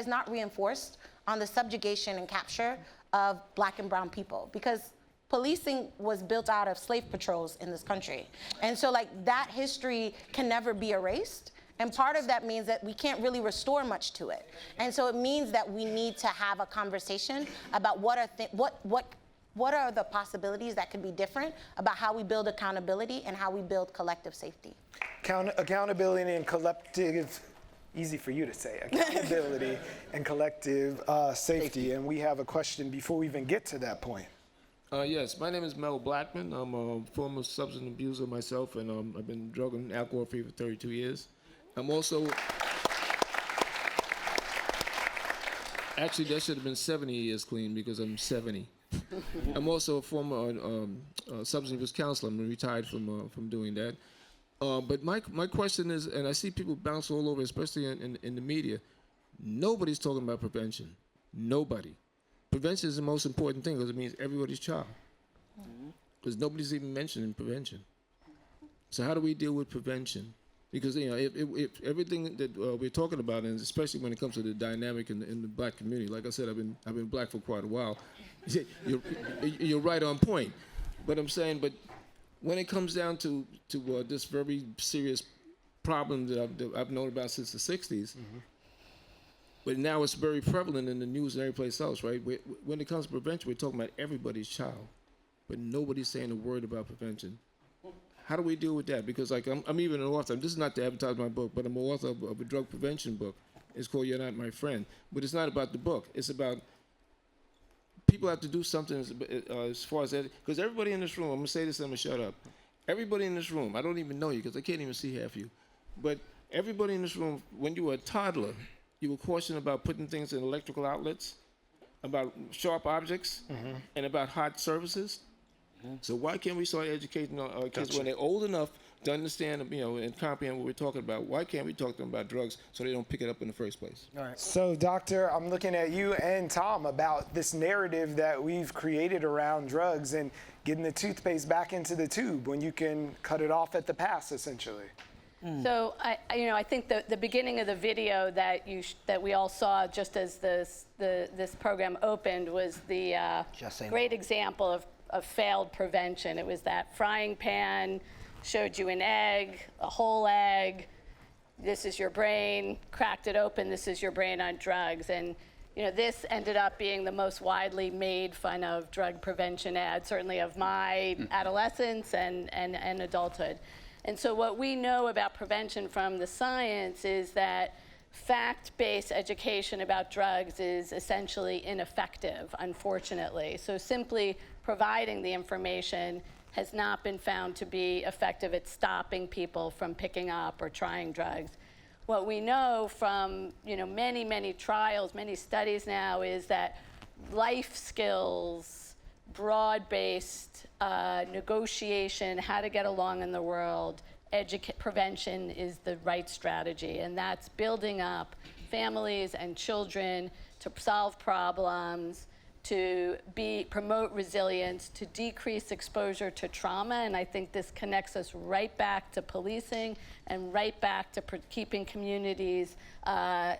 not reinforced on the subjugation and capture of Black and brown people. Because policing was built out of slave patrols in this country. And so, like, that history can never be erased. And part of that means that we can't really restore much to it. And so it means that we need to have a conversation about what are the possibilities that could be different about how we build accountability and how we build collective safety. Accountability and collective, easy for you to say, accountability and collective safety. And we have a question before we even get to that point. Yes, my name is Mel Blackman. I'm a former substance abuser myself, and I've been drug and alcohol free for 32 years. I'm also, actually that should have been 70 years clean because I'm 70. I'm also a former substance abuse counselor. I'm retired from doing that. But my question is, and I see people bounce all over, especially in the media, nobody's talking about prevention. Nobody. Prevention is the most important thing because it means everybody's child. because nobody's even mentioning prevention. So how do we deal with prevention? Because if everything that we're talking about, and especially when it comes to the dynamic in the black community, like I said, I've been black for quite a while. You're right on point. But I'm saying, but when it comes down to this very serious problem that I've known about since the '60s, but now it's very prevalent in the news and every place else, right? When it comes to prevention, we're talking about everybody's child, but nobody's saying a word about prevention. How do we deal with that? Because like I'm even an author. This is not to advertise my book, but I'm an author of a drug prevention book. It's called You're Not My Friend. But it's not about the book. It's about people have to do something as far as that. Because everybody in this room, I'm going to say this and I'm going to shut up. Everybody in this room, I don't even know you because I can't even see half you. But everybody in this room, when you were a toddler, you were cautioned about putting things in electrical outlets, about sharp objects, and about hot surfaces. So why can't we start educating our kids when they're old enough to understand, and comprehend what we're talking about? Why can't we talk to them about drugs so they don't pick it up in the first place? All right. So, Doctor, I'm looking at you and Tom about this narrative that we've created around drugs and getting the toothpaste back into the tube when you can cut it off at the pass, essentially. So I think the beginning of the video that we all saw just as this program opened was the great example of failed prevention. It was that frying pan, showed you an egg, a whole egg. This is your brain. Cracked it open. This is your brain on drugs. And this ended up being the most widely made fun of drug prevention ad, certainly of my adolescence and adulthood. And so what we know about prevention from the science is that fact-based education about drugs is essentially ineffective, unfortunately. So simply providing the information has not been found to be effective at stopping people from picking up or trying drugs. What we know from many, many trials, many studies now is that life skills, broad-based negotiation, how to get along in the world, prevention is the right strategy, and that's building up families and children to solve problems, to promote resilience, to decrease exposure to trauma, and I think this connects us right back to policing and right back to keeping communities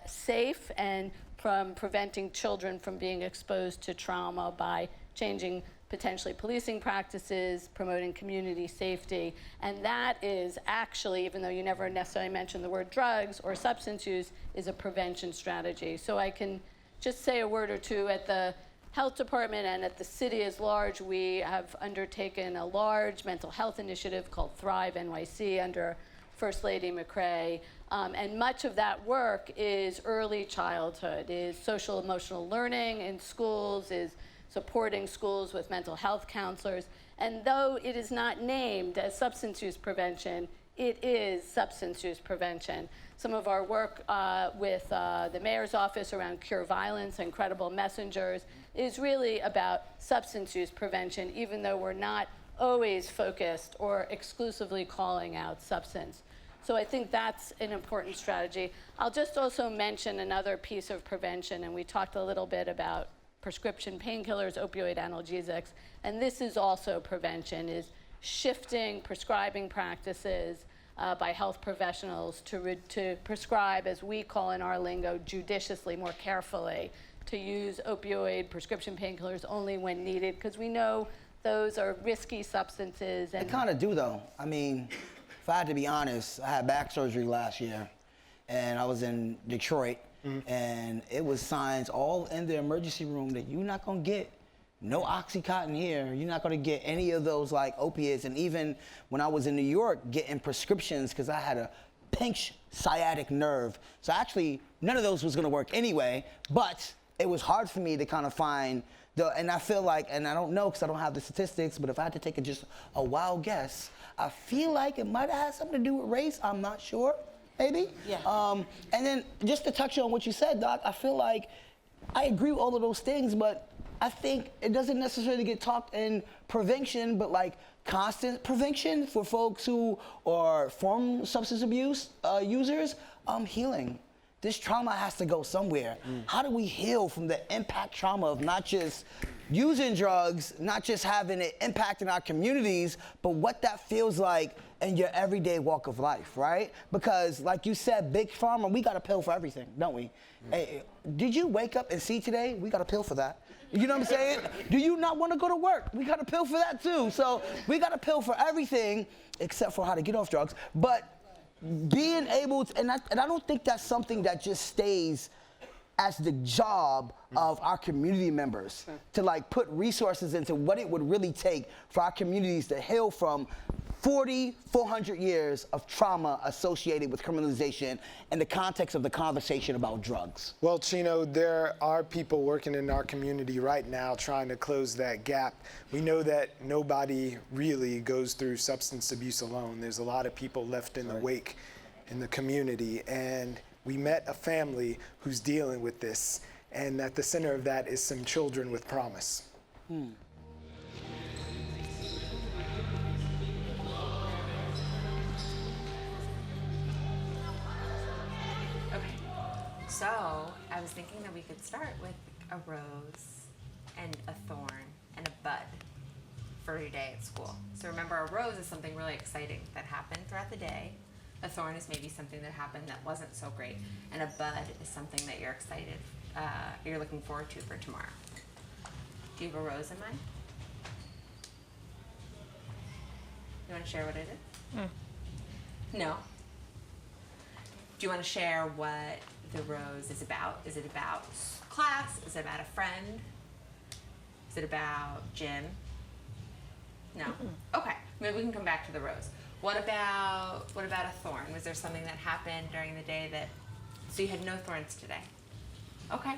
safe and from preventing children from being exposed to trauma by changing potentially policing practices, promoting community safety. And that is actually, even though you never necessarily mention the word drugs or substance use, is a prevention strategy. So I can just say a word or two. At the health department and at the city as large, we have undertaken a large mental health initiative called Thrive NYC under First Lady McRae. And much of that work is early childhood, is social emotional learning in schools, is supporting schools with mental health counselors. And though it is not named as substance use prevention, it is substance use prevention. Some of our work with the mayor's office around cure violence and credible messengers is really about substance use prevention, even though we're not always focused or exclusively calling out substance. So I think that's an important strategy. I'll just also mention another piece of prevention, and we talked a little bit about prescription painkillers, opioid analgesics, and this is also prevention, is shifting prescribing practices by health professionals to prescribe, as we call in our lingo, judiciously, more carefully, to use opioid prescription painkillers only when needed, because we know those are risky substances. They kind of do, though. I mean, if I had to be honest, I had back surgery last year, and I was in Detroit, and it was signs all in the emergency room that you're not gonna get no Oxycontin here. You're not gonna get any of those like opiates. And even when I was in New York getting prescriptions, because I had a pinched sciatic nerve. So actually, none of those was gonna work anyway, but it was hard for me to kind of find and I feel like, and I don't know because I don't have the statistics, but if I had to take just a wild guess, I feel like it might have had something to do with race. I'm not sure. Maybe? Yeah. And then just to touch on what you said, Doc, I feel like I agree with all of those things, but I think it doesn't necessarily get talked in prevention, but like constant prevention for folks who are former substance abuse users, healing. this trauma has to go somewhere. How do we heal from the impact trauma of not just using drugs, not just having it impact in our communities, but what that feels like in your everyday walk of life, right? Because like you said, Big Pharma, we got a pill for everything, don't we? Hey, did you wake up and see today? We got a pill for that. You know what I'm saying? Do you not want to go to work? We got a pill for that too. So we got a pill for everything except for how to get off drugs. But being able to, and I don't think that's something that just stays as the job of our community members to like put resources into what it would really take for our communities to heal from 400 years of trauma associated with criminalization in the context of the conversation about drugs. Well, Chino, there are people working in our community right now trying to close that gap. We know that nobody really goes through substance abuse alone. There's a lot of people left in the wake in the community, and we met a family who's dealing with this, and at the center of that is some children with promise. So I was thinking that we could start with a rose and a thorn and a bud for your day at school. So remember, a rose is something really exciting that happened throughout the day. A thorn is maybe something that happened that wasn't so great. And a bud is something that you're excited, you're looking forward to for tomorrow. Do you have a rose in mind? You want to share what it is? No? Do you want to share what the rose is about? Is it about class? Is it about a friend? Is it about gym? No? Okay, maybe we can come back to the rose. What about a thorn? Was there something that happened during the day that, so you had no thorns today? Okay,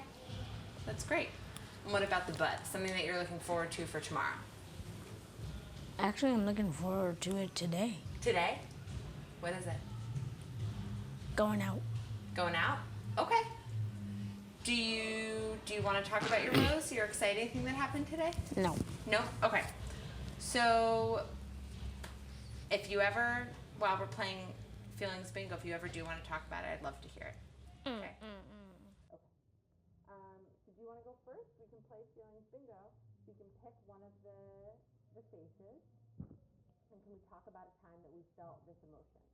that's great. And what about the bud? Something that you're looking forward to for tomorrow? Actually, I'm looking forward to it today. Today? What is it? Going out. Going out? Okay. Do you want to talk about your rose, your exciting thing that happened today? No. No? Okay. So, if you ever, while we're playing Feelings Bingo, if you ever do want to talk about it, I'd love to hear it. Okay. So do you want to go first? We can play Feelings Bingo. You can pick one of the faces. And can we talk about a time that we felt this emotion?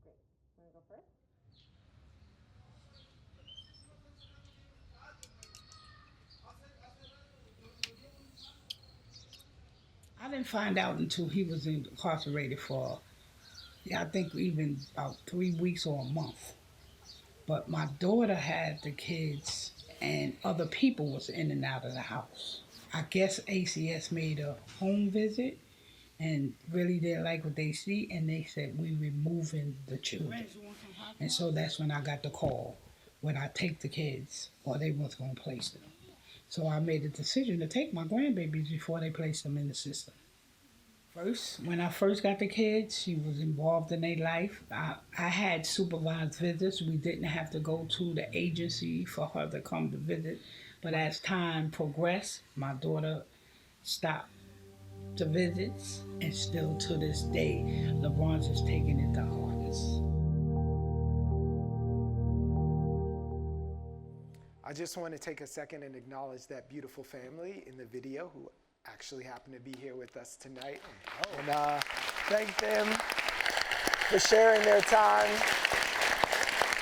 Great. You want to go first? I didn't find out until he was incarcerated for, I think even about 3 weeks or a month. But my daughter had the kids and other people was in and out of the house. I guess ACS made a home visit and really didn't like what they see, and they said, we removing the children. And so that's when I got the call, when I take the kids, or they was gonna place them. So I made a decision to take my grandbabies before they placed them in the system. When I first got the kids, she was involved in their life. I had supervised visits. We didn't have to go to the agency for her to come to visit. But as time progressed, my daughter stopped the visits, and still to this day, LeBron's is taking it the hardest. I just want to take a second and acknowledge that beautiful family in the video who actually happen to be here with us tonight. And thank them for sharing their time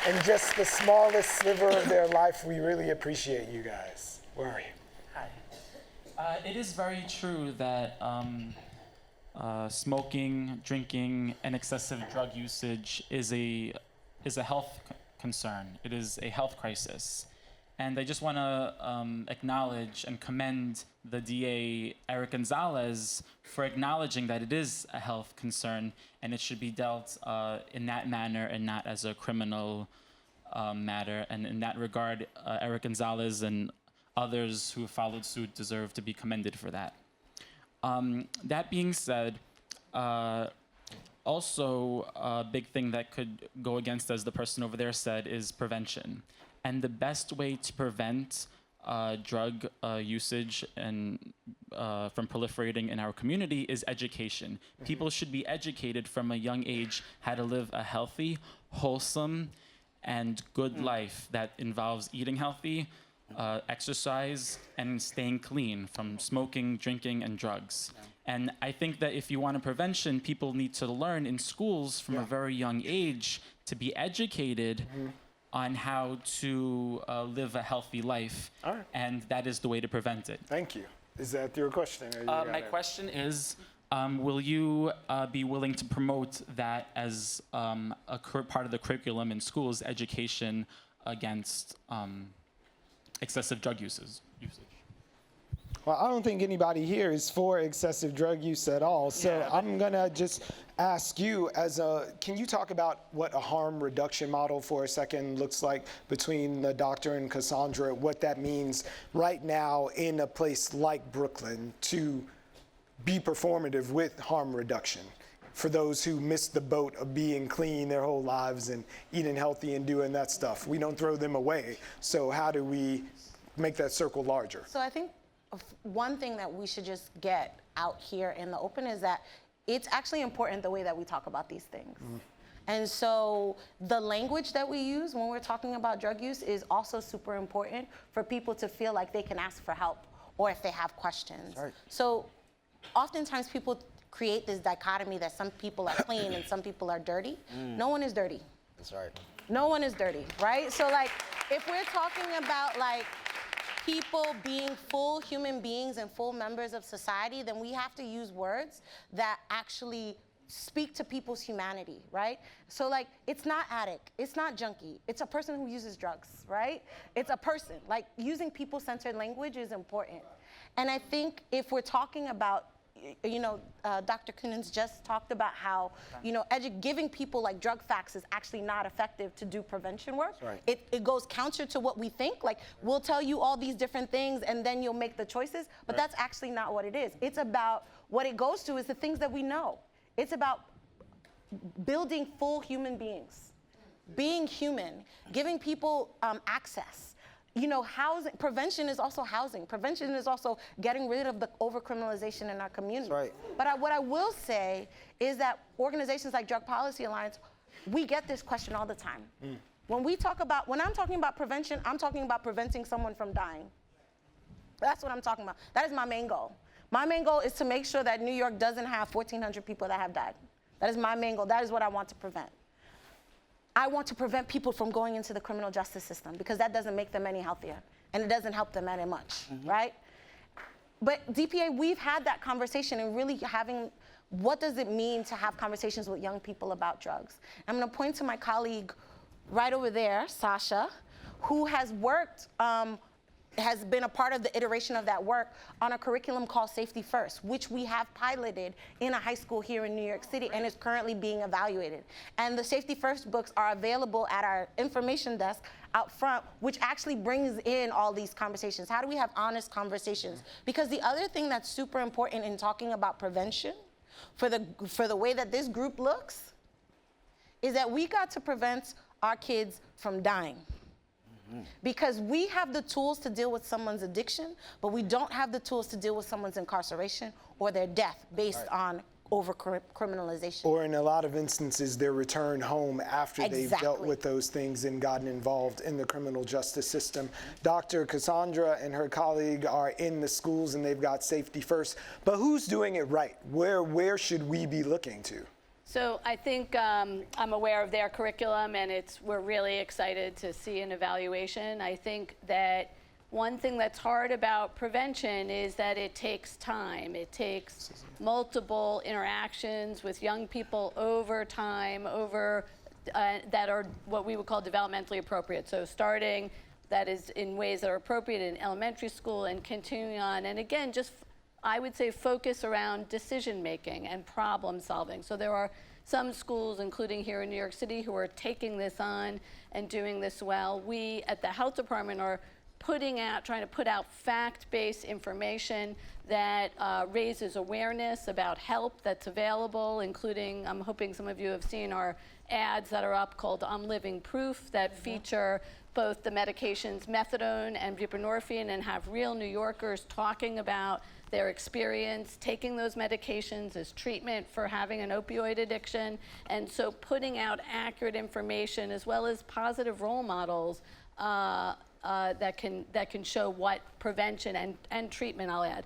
and just the smallest sliver of their life. We really appreciate you guys. Where are you? Hi. It is very true that smoking, drinking, and excessive drug usage is a health concern. It is a health crisis. And I just want to acknowledge and commend the DA, Eric Gonzalez, for acknowledging that it is a health concern and it should be dealt in that manner and not as a criminal matter. And in that regard, Eric Gonzalez and others who have followed suit deserve to be commended for that. That being said, also a big thing that could go against, as the person over there said, is prevention. And the best way to prevent drug usage and from proliferating in our community is education. People should be educated from a young age how to live a healthy, wholesome, and good life that involves eating healthy, exercise, and staying clean from smoking, drinking, and drugs. And I think that if you want a prevention, people need to learn in schools from a very young age to be educated on how to live a healthy life. All right. And that is the way to prevent it. Thank you. Is that your question? Or you got My it? question is, will you be willing to promote that as part of the curriculum in schools, education against excessive drug usage? Well, I don't think anybody here is for excessive drug use at all. So I'm gonna just ask you, can you talk about what a harm reduction model for a second looks like between the doctor and Cassandra, what that means right now in a place like Brooklyn to be performative with harm reduction for those who missed the boat of being clean their whole lives and eating healthy and doing that stuff. We don't throw them away. So how do we make that circle larger? So I think one thing that we should just get out here in the open is that it's actually important the way that we talk about these things. And so the language that we use when we're talking about drug use is also super important for people to feel like they can ask for help or if they have questions. Right. So oftentimes people create this dichotomy that some people are clean and some people are dirty. No one is dirty. That's right. No one is dirty, right? So like, if we're talking about like people being full human beings and full members of society, then we have to use words that actually speak to people's humanity, right? So like, it's not addict, it's not junkie, it's a person who uses drugs, right? It's a person. Like, using people-centered language is important. And I think if we're talking about, Dr. Kunins just talked about how, giving people like drug facts is actually not effective to do prevention work. Right. It goes counter to what we think. Like, we'll tell you all these different things and then you'll make the choices, but that's actually not what it is. It's about, what it goes to is the things that we know. It's about building full human beings, being human, giving people access. Housing, prevention is also housing. Prevention is also getting rid of the over-criminalization in our community. Right. But what I will say is that organizations like Drug Policy Alliance, we get this question all the time. When I'm talking about prevention, I'm talking about preventing someone from dying. That's what I'm talking about. That is my main goal. My main goal is to make sure that New York doesn't have 1,400 people that have died. That is my main goal. That is what I want to prevent. I want to prevent people from going into the criminal justice system because that doesn't make them any healthier and it doesn't help them any much, right? But DPA, we've had that conversation and really what does it mean to have conversations with young people about drugs? I'm gonna point to my colleague right over there, Sasha, who has worked, has been a part of the iteration of that work on a curriculum called Safety First, which we have piloted in a high school here in New York City and is currently being evaluated. And the Safety First books are available at our information desk out front, which actually brings in all these conversations. How do we have honest conversations? Because the other thing that's super important in talking about prevention, for the way that this group looks, is that we got to prevent our kids from dying. Because we have the tools to deal with someone's addiction, but we don't have the tools to deal with someone's incarceration or their death based on over-criminalization. Or in a lot of instances, their return home after they've dealt with those things and gotten involved in the criminal justice system. Dr. Cassandra and her colleague are in the schools and they've got Safety First, but who's doing it right? Where should we be looking to? So I think I'm aware of their curriculum, and we're really excited to see an evaluation. I think that one thing that's hard about prevention is that it takes time. It takes multiple interactions with young people over time, that are what we would call developmentally appropriate. So starting, that is in ways that are appropriate in elementary school and continuing on. And again, just I would say focus around decision making and problem solving. So there are some schools, including here in New York City, who are taking this on and doing this well. We at the health department are trying to put out fact-based information that raises awareness about help that's available, including, I'm hoping some of you have seen our ads that are up called I'm Living Proof that feature both the medications methadone and buprenorphine and have real New Yorkers talking about their experience taking those medications as treatment for having an opioid addiction. And so putting out accurate information as well as positive role models that can show what prevention and treatment, I'll add.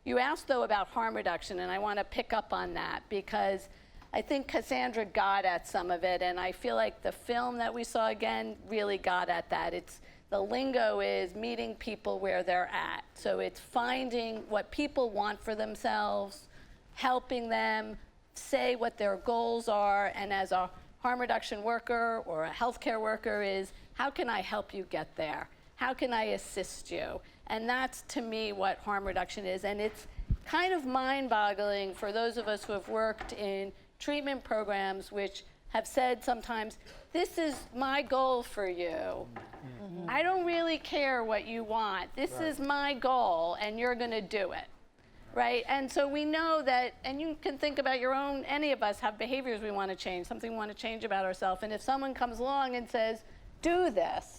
You asked, though, about harm reduction, and I want to pick up on that because I think Cassandra got at some of it, and I feel like the film that we saw again really got at that. The lingo is meeting people where they're at. So it's finding what people want for themselves, helping them say what their goals are, and as a harm reduction worker or a healthcare worker is, how can I help you get there? How can I assist you? And that's, to me, what harm reduction is. And it's kind of mind-boggling for those of us who have worked in treatment programs which have said sometimes, this is my goal for you. I don't really care what you want. This is my goal, and you're going to do it, right? And so we know that, and you can think about your own, any of us have behaviors we want to change, something we want to change about ourselves. And if someone comes along and says, do this,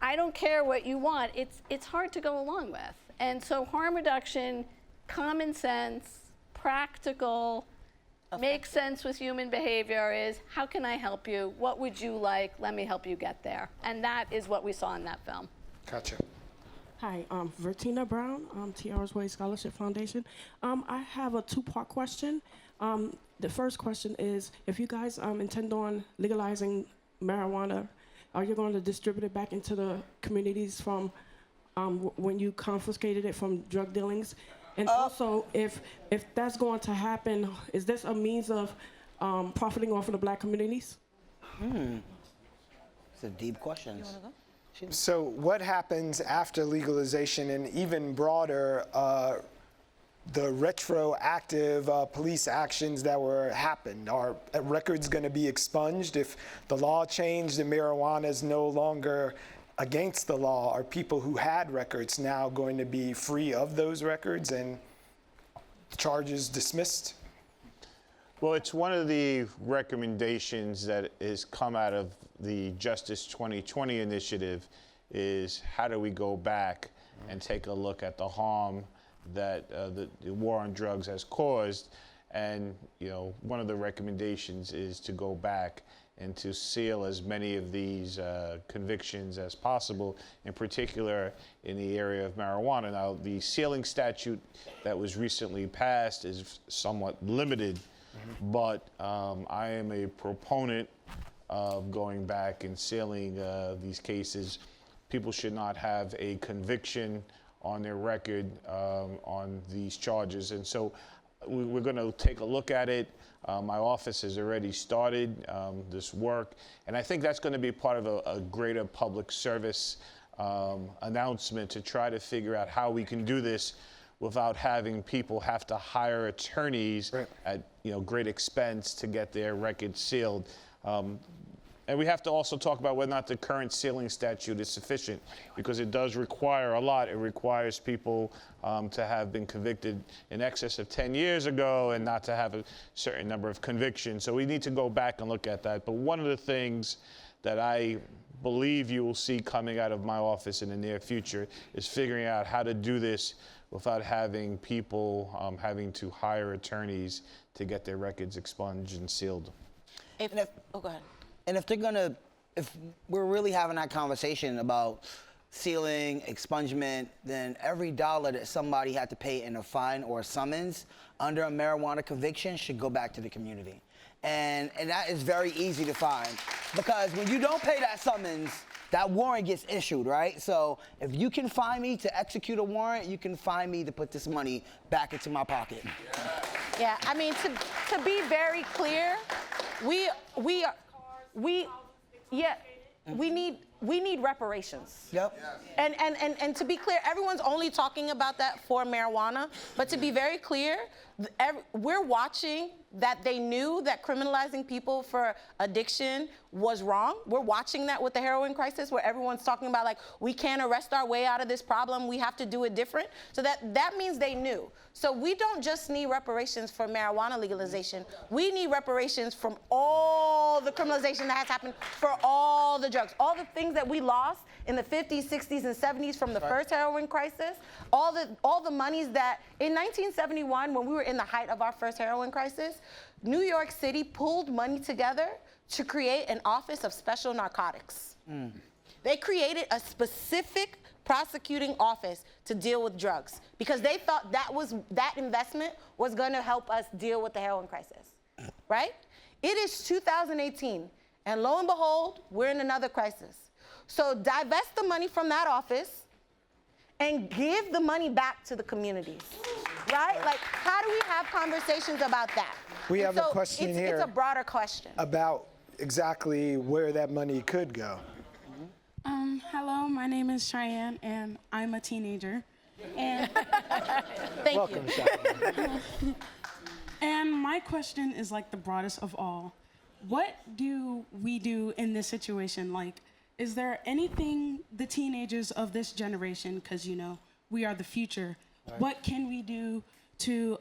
I don't care what you want, it's hard to go along with. And so harm reduction, common sense, practical, makes sense with human behavior is, how can I help you? What would you like? Let me help you get there. And that is what we saw in that film. Gotcha. Hi, Vertina Brown, Tiara's Way Scholarship Foundation. I have a two-part question. The first question is, if you guys intend on legalizing marijuana, are you going to distribute it back into the communities from when you confiscated it from drug dealings? And also, if that's going to happen, is this a means of profiting off of the Black communities? It's a deep question. You wanna go? So what happens after legalization, and even broader, the retroactive police actions that happened? Are records going to be expunged if the law changed and marijuana is no longer against the law? Are people who had records now going to be free of those records and charges dismissed? Well, it's one of the recommendations that has come out of the Justice 2020 initiative is how do we go back and take a look at the harm that the war on drugs has caused. And, one of the recommendations is to go back and to seal as many of these convictions as possible, in particular in the area of marijuana. Now, the sealing statute that was recently passed is somewhat limited, but I am a proponent of going back and sealing these cases. People should not have a conviction on their record on these charges. And so we're going to take a look at it. My office has already started this work, and I think that's going to be part of a greater public service announcement to try to figure out how we can do this without having people have to hire attorneys at great expense to get their records sealed. And we have to also talk about whether or not the current sealing statute is sufficient, because it does require a lot. It requires people to have been convicted in excess of 10 years ago and not to have a certain number of convictions. So we need to go back and look at that. But one of the things that I believe you will see coming out of my office in the near future is figuring out how to do this without having people having to hire attorneys to get their records expunged and sealed. Go ahead. And if we're really having that conversation about sealing, expungement, then every dollar that somebody had to pay in a fine or a summons under a marijuana conviction should go back to the community. And that is very easy to find, because when you don't pay that summons, that warrant gets issued, right? So if you can find me to execute a warrant, you can find me to put this money back into my pocket. Yeah, I mean, to be very clear, we need reparations. Yep. And to be clear, everyone's only talking about that for marijuana, but to be very clear, we're watching that they knew that criminalizing people for addiction was wrong. We're watching that with the heroin crisis, where everyone's talking about, like, we can't arrest our way out of this problem, we have to do it different. So that means they knew. So we don't just need reparations for marijuana legalization, we need reparations from all the criminalization that has happened for all the drugs, all the things that we lost in the 50s, 60s, and 70s from the first heroin crisis, all the monies that, in 1971, when we were in the height of our first heroin crisis, New York City pulled money together to create an Office of Special Narcotics. They created a specific prosecuting office to deal with drugs because they thought that investment was going to help us deal with the heroin crisis, right? It is 2018, and lo and behold, we're in another crisis. So divest the money from that office and give the money back to the communities, right? Like, how do we have conversations about that? We have a question here. It's a broader question. About exactly where that money could go. Hello, my name is Cheyenne, and I'm a teenager. And Welcome, Cheyenne. And my question is like the broadest of all. What do we do in this situation? Like, is there anything the teenagers of this generation, because, you know, we are the future, what can we do to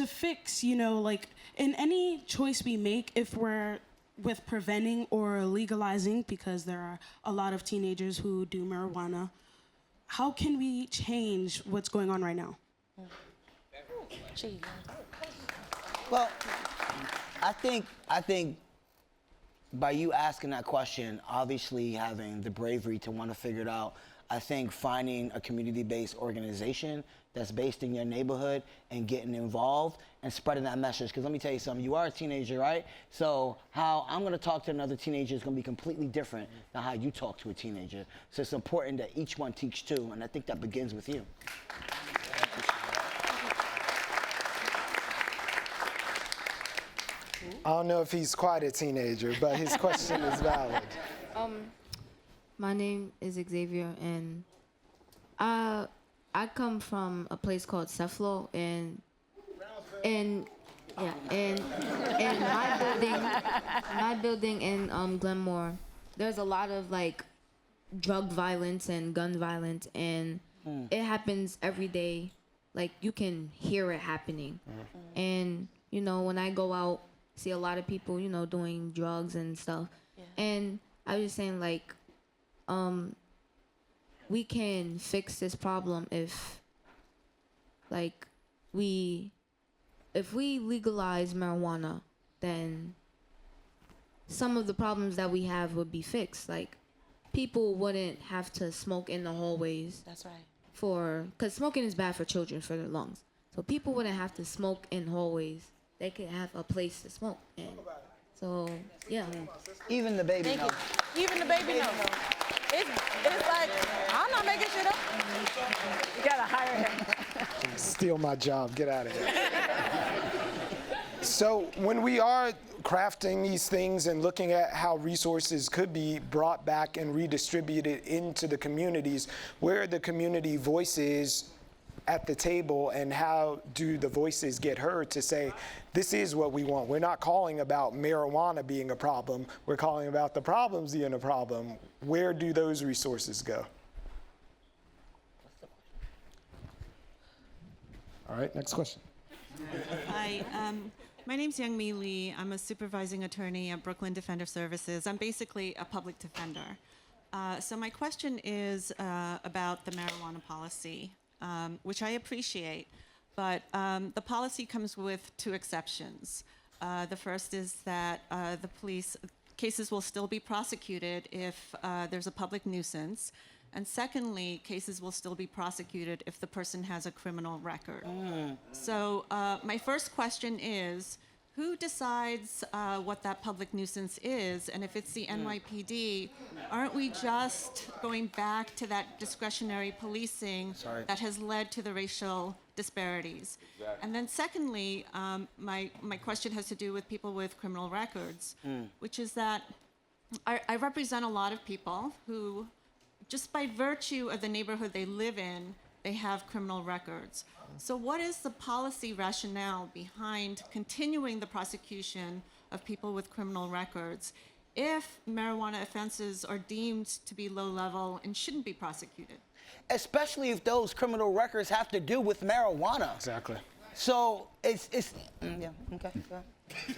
fix, you know, like, in any choice we make, if we're with preventing or legalizing, because there are a lot of teenagers who do marijuana, how can we change what's going on right now? Well, I think by you asking that question, obviously having the bravery to want to figure it out, I think finding a community-based organization that's based in your neighborhood and getting involved and spreading that message. Because let me tell you something, you are a teenager, right? So how I'm going to talk to another teenager is going to be completely different than how you talk to a teenager. So it's important that each one teach too, and I think that begins with you. I don't know if he's quite a teenager, but his question is valid. My name is Xavier, and I come from a place called Ceflo, and my building in Glenmore, there's a lot of like drug violence and gun violence, and it happens every day. Like, you can hear it happening, and you know, when I go out, see a lot of people, you know, doing drugs and stuff, and I was just saying, like, we can fix this problem if we legalize marijuana, then some of the problems that we have would be fixed. Like, people wouldn't have to smoke in the hallways. That's right. Because smoking is bad for children, for their lungs. So people wouldn't have to smoke in hallways. They could have a place to smoke in. So, yeah. Even the baby knows. Even the baby knows. It's like, I'm not making shit up. You gotta hire him. Steal my job, get out of here. So when we are crafting these things and looking at how resources could be brought back and redistributed into the communities, where are the community voices at the table, and how do the voices get heard to say, this is what we want? We're not calling about marijuana being a problem, we're calling about the problems being a problem. Where do those resources go? All right, next question. Hi, my name's Youngmi Lee. I'm a supervising attorney at Brooklyn Defender Services. I'm basically a public defender. So my question is about the marijuana policy, which I appreciate, but the policy comes with two exceptions. The first is that the police cases will still be prosecuted if there's a public nuisance. And secondly, cases will still be prosecuted if the person has a criminal record. So my first question is, who decides what that public nuisance is? And if it's the NYPD, aren't we just going back to that discretionary policing that has led to the racial disparities? Exactly. And then secondly, my question has to do with people with criminal records, which is that I represent a lot of people who, just by virtue of the neighborhood they live in, they have criminal records. So what is the policy rationale behind continuing the prosecution of people with criminal records if marijuana offenses are deemed to be low level and shouldn't be prosecuted? Especially if those criminal records have to do with marijuana. Exactly. So it's yeah, okay. Go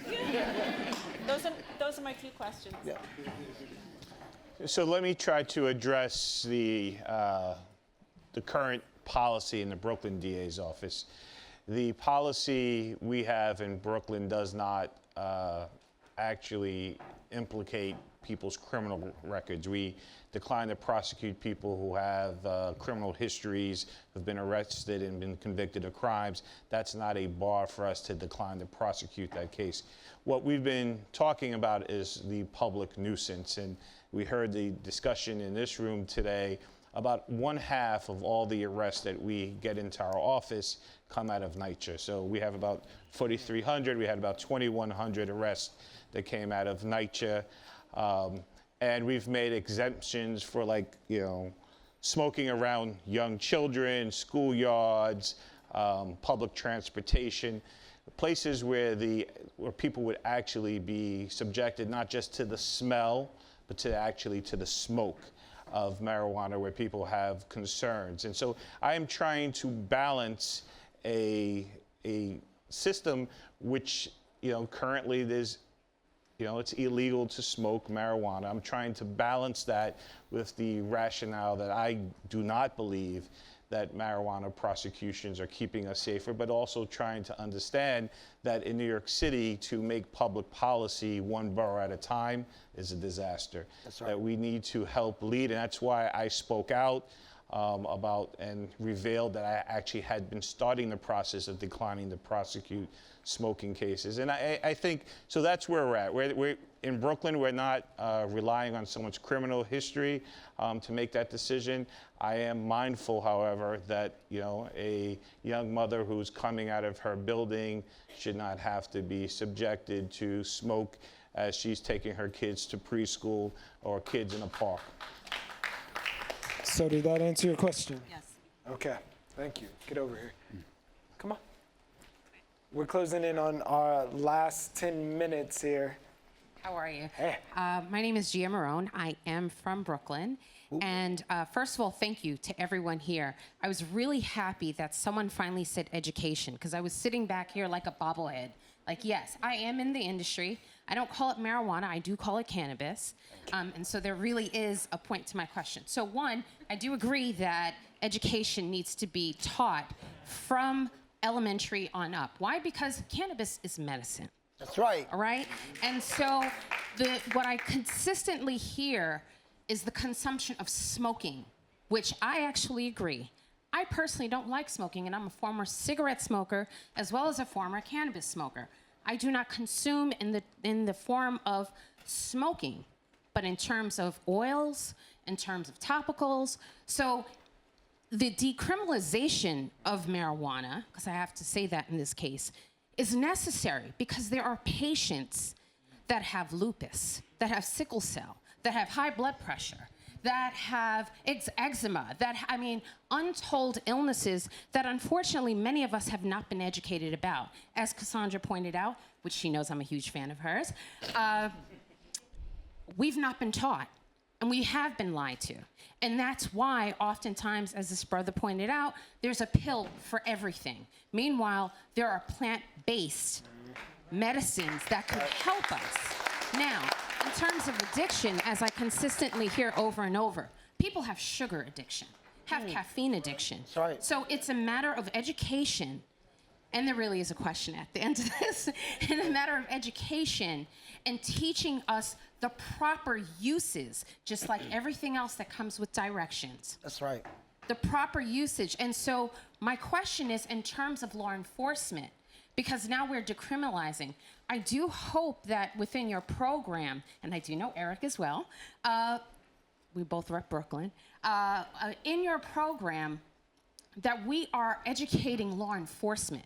ahead. Those are my two questions. Yeah. So let me try to address the current policy in the Brooklyn DA's office. The policy we have in Brooklyn does not actually implicate people's criminal records. We decline to prosecute people who have criminal histories, who've been arrested and been convicted of crimes. That's not a bar for us to decline to prosecute that case. What we've been talking about is the public nuisance, and we heard the discussion in this room today. About 1/2 of all the arrests that we get into our office come out of NYCHA. So we have about 4,300. We had about 2,100 arrests that came out of NYCHA. And we've made exemptions for, like, you know, smoking around young children, schoolyards, public transportation, places where people would actually be subjected not just to the smell, but to the smoke of marijuana, where people have concerns. And so I am trying to balance a system which, you know, currently there's, you know, it's illegal to smoke marijuana. I'm trying to balance that with the rationale that I do not believe that marijuana prosecutions are keeping us safer, but also trying to understand that in New York City, to make public policy one borough at a time is a disaster. That's right. That we need to help lead, and that's why I spoke out about and revealed that I actually had been starting the process of declining to prosecute smoking cases. And I think, so that's where we're at. We're in Brooklyn, we're not relying on someone's criminal history to make that decision. I am mindful, however, that, you know, a young mother who's coming out of her building should not have to be subjected to smoke as she's taking her kids to preschool or kids in a park. So did that answer your question? Yes. Okay, thank you. Get over here. Come on. We're closing in on our last 10 minutes here. How are you? Hey. My name is Gia Marone. I am from Brooklyn. And first of all, thank you to everyone here. I was really happy that someone finally said education, because I was sitting back here like a bobblehead. Like, yes, I am in the industry. I don't call it marijuana. I do call it cannabis. And so there really is a point to my question. So one, I do agree that education needs to be taught from elementary on up. Why? Because cannabis is medicine. That's right. All right? And so what I consistently hear is the consumption of smoking, which I actually agree. I personally don't like smoking, and I'm a former cigarette smoker as well as a former cannabis smoker. I do not consume in the form of smoking, but in terms of oils, in terms of topicals. So the decriminalization of marijuana, because I have to say that in this case, is necessary because there are patients that have lupus, that have sickle cell, that have high blood pressure, that have eczema, untold illnesses that unfortunately many of us have not been educated about. As Cassandra pointed out, which she knows I'm a huge fan of hers, we've not been taught, and we have been lied to. And that's why oftentimes, as this brother pointed out, there's a pill for everything. Meanwhile, there are plant-based medicines that could help us. Now, in terms of addiction, as I consistently hear over and over, people have sugar addiction, have caffeine addiction. That's right. So it's a matter of education, and there really is a question at the end of this, in a matter of education and teaching us the proper uses, just like everything else that comes with directions. That's right. The proper usage. And so my question is in terms of law enforcement, because now we're decriminalizing, I do hope that within your program, and I do know Eric as well, we both rep Brooklyn, in your program, that we are educating law enforcement,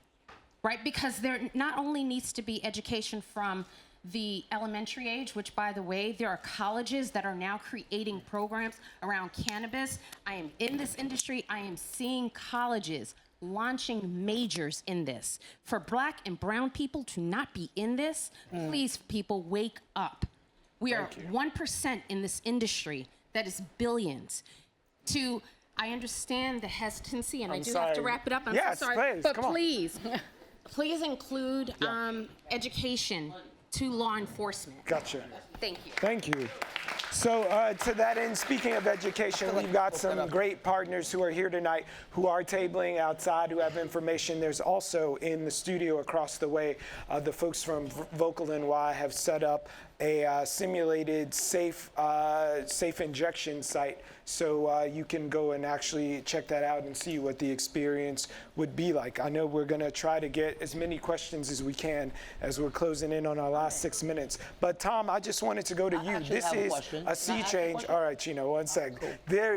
right? Because there not only needs to be education from the elementary age, which, by the way, there are colleges that are now creating programs around cannabis. I am in this industry. I am seeing colleges launching majors in this. For Black and brown people to not be in this, please, people, wake up. We are 1% in this industry that is billions. I understand the hesitancy, and I do have to wrap it up. I'm Yes, so sorry. please, But come on. please include education to law enforcement. Gotcha. Thank you. Thank you. So to that end, speaking of education, we've got some great partners who are here tonight who are tabling outside, who have information. There's also in the studio across the way, the folks from Vocal NY have set up a simulated safe injection site. So you can go and actually check that out and see what the experience would be like. I know we're going to try to get as many questions as we can as we're closing in on our last 6 minutes. But Tom, I just wanted to go to you. This is a sea change. All right, Chino, one sec.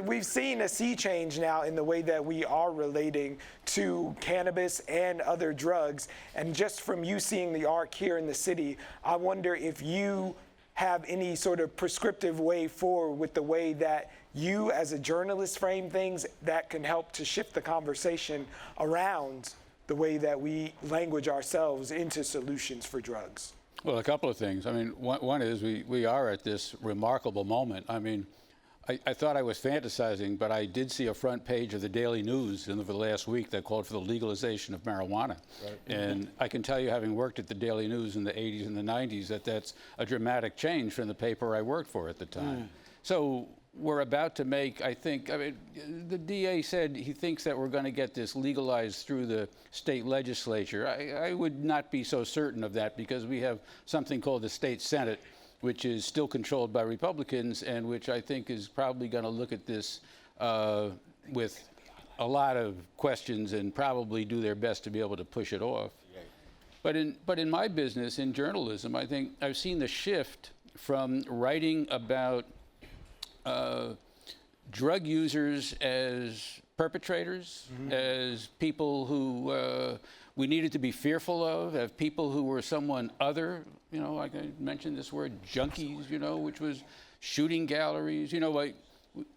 We've seen a sea change now in the way that we are relating to cannabis and other drugs. And just from you seeing the arc here in the city, I wonder if you have any sort of prescriptive way forward with the way that you as a journalist frame things that can help to shift the conversation around the way that we language ourselves into solutions for drugs. Well, a couple of things. I mean, one is we are at this remarkable moment. I mean, I thought I was fantasizing, but I did see a front page of the Daily News in the last week that called for the legalization of marijuana. Right. And I can tell you, having worked at the Daily News in the 80s and the 90s, that that's a dramatic change from the paper I worked for at the time. So we're about to make, I mean, the DA said he thinks that we're going to get this legalized through the state legislature. I would not be so certain of that, because we have something called the state Senate, which is still controlled by Republicans, and which I think is probably going to look at this with a lot of questions and probably do their best to be able to push it off. But in my business, in journalism, I think I've seen the shift from writing about drug users as perpetrators, as people who we needed to be fearful of, as people who were someone other, you know, like I mentioned this word, junkies, you know, which was shooting galleries, you know, like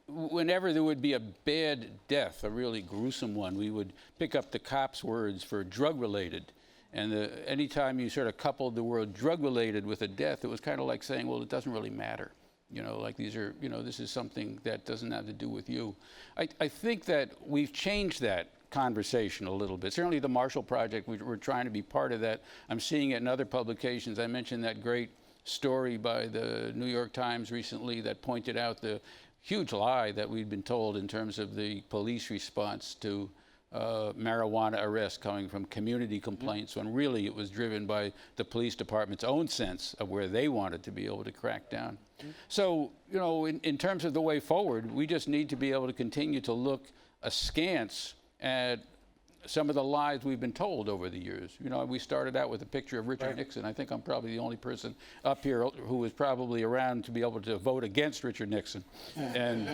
whenever there would be a bad death, a really gruesome one, we would pick up the cops' words for drug-related. And anytime you sort of coupled the word drug-related with a death, it was kind of like saying, well, it doesn't really matter. You know, like these are, you know, this is something that doesn't have to do with you. I think that we've changed that conversation a little bit. Certainly the Marshall Project, we're trying to be part of that. I'm seeing it in other publications. I mentioned that great story by the New York Times recently that pointed out the huge lie that we'd been told in terms of the police response to marijuana arrests coming from community complaints, when really it was driven by the police department's own sense of where they wanted to be able to crack down. So, you know, in terms of the way forward, we just need to be able to continue to look askance at some of the lies we've been told over the years. You know, we started out with a picture of Richard Nixon. I think I'm probably the only person up here who was probably around to be able to vote against Richard Nixon. And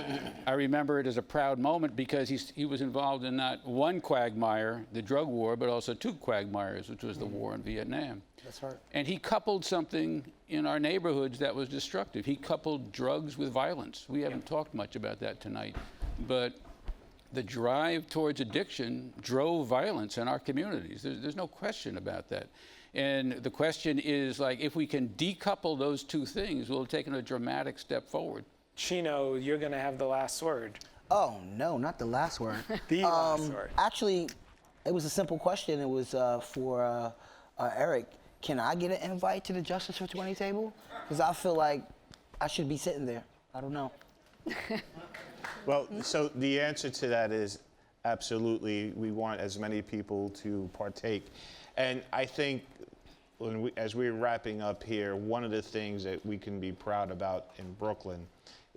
I remember it as a proud moment, because he was involved in not one quagmire, the drug war, but also two quagmires, which was the war in Vietnam. That's right. And he coupled something in our neighborhoods that was destructive. He coupled drugs with violence. We haven't talked much about that tonight, but the drive towards addiction drove violence in our communities. There's no question about that. And the question is, like, if we can decouple those two things, we'll have taken a dramatic step forward. Chino, you're going to have the last word. Oh, no, not the last word. The last word. Actually, it was a simple question. It was for Eric. Can I get an invite to the Justice for 20 table? Because I feel like I should be sitting there. I don't know. Well, so the answer to that is absolutely. We want as many people to partake. And I think as we're wrapping up here, one of the things that we can be proud about in Brooklyn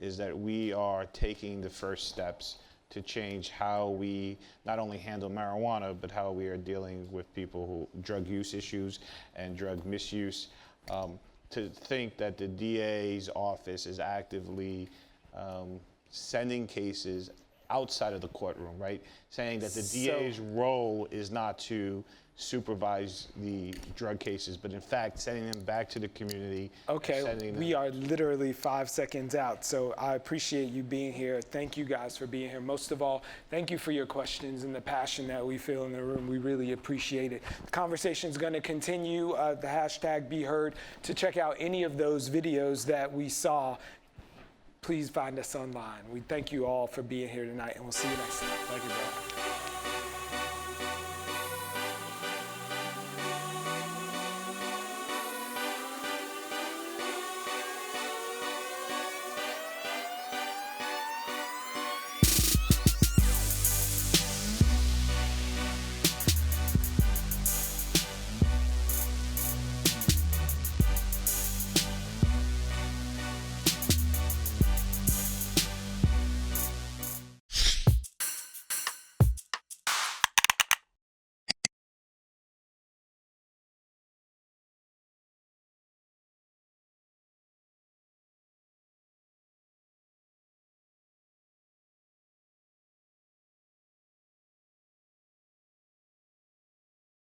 is that we are taking the first steps to change how we not only handle marijuana, but how we are dealing with people who drug use issues and drug misuse. To think that the DA's office is actively sending cases outside of the courtroom, right? Saying that the DA's role is not to supervise the drug cases, but in fact, sending them back to the community. Okay, we are literally 5 seconds out, so I appreciate you being here. Thank you guys for being here. Most of all, thank you for your questions and the passion that we feel in the room. We really appreciate it. The conversation is going to continue. The hashtag BHeard. To check out any of those videos that we saw, please find us online. We thank you all for being here tonight, and we'll see you next time. Thank you, bro.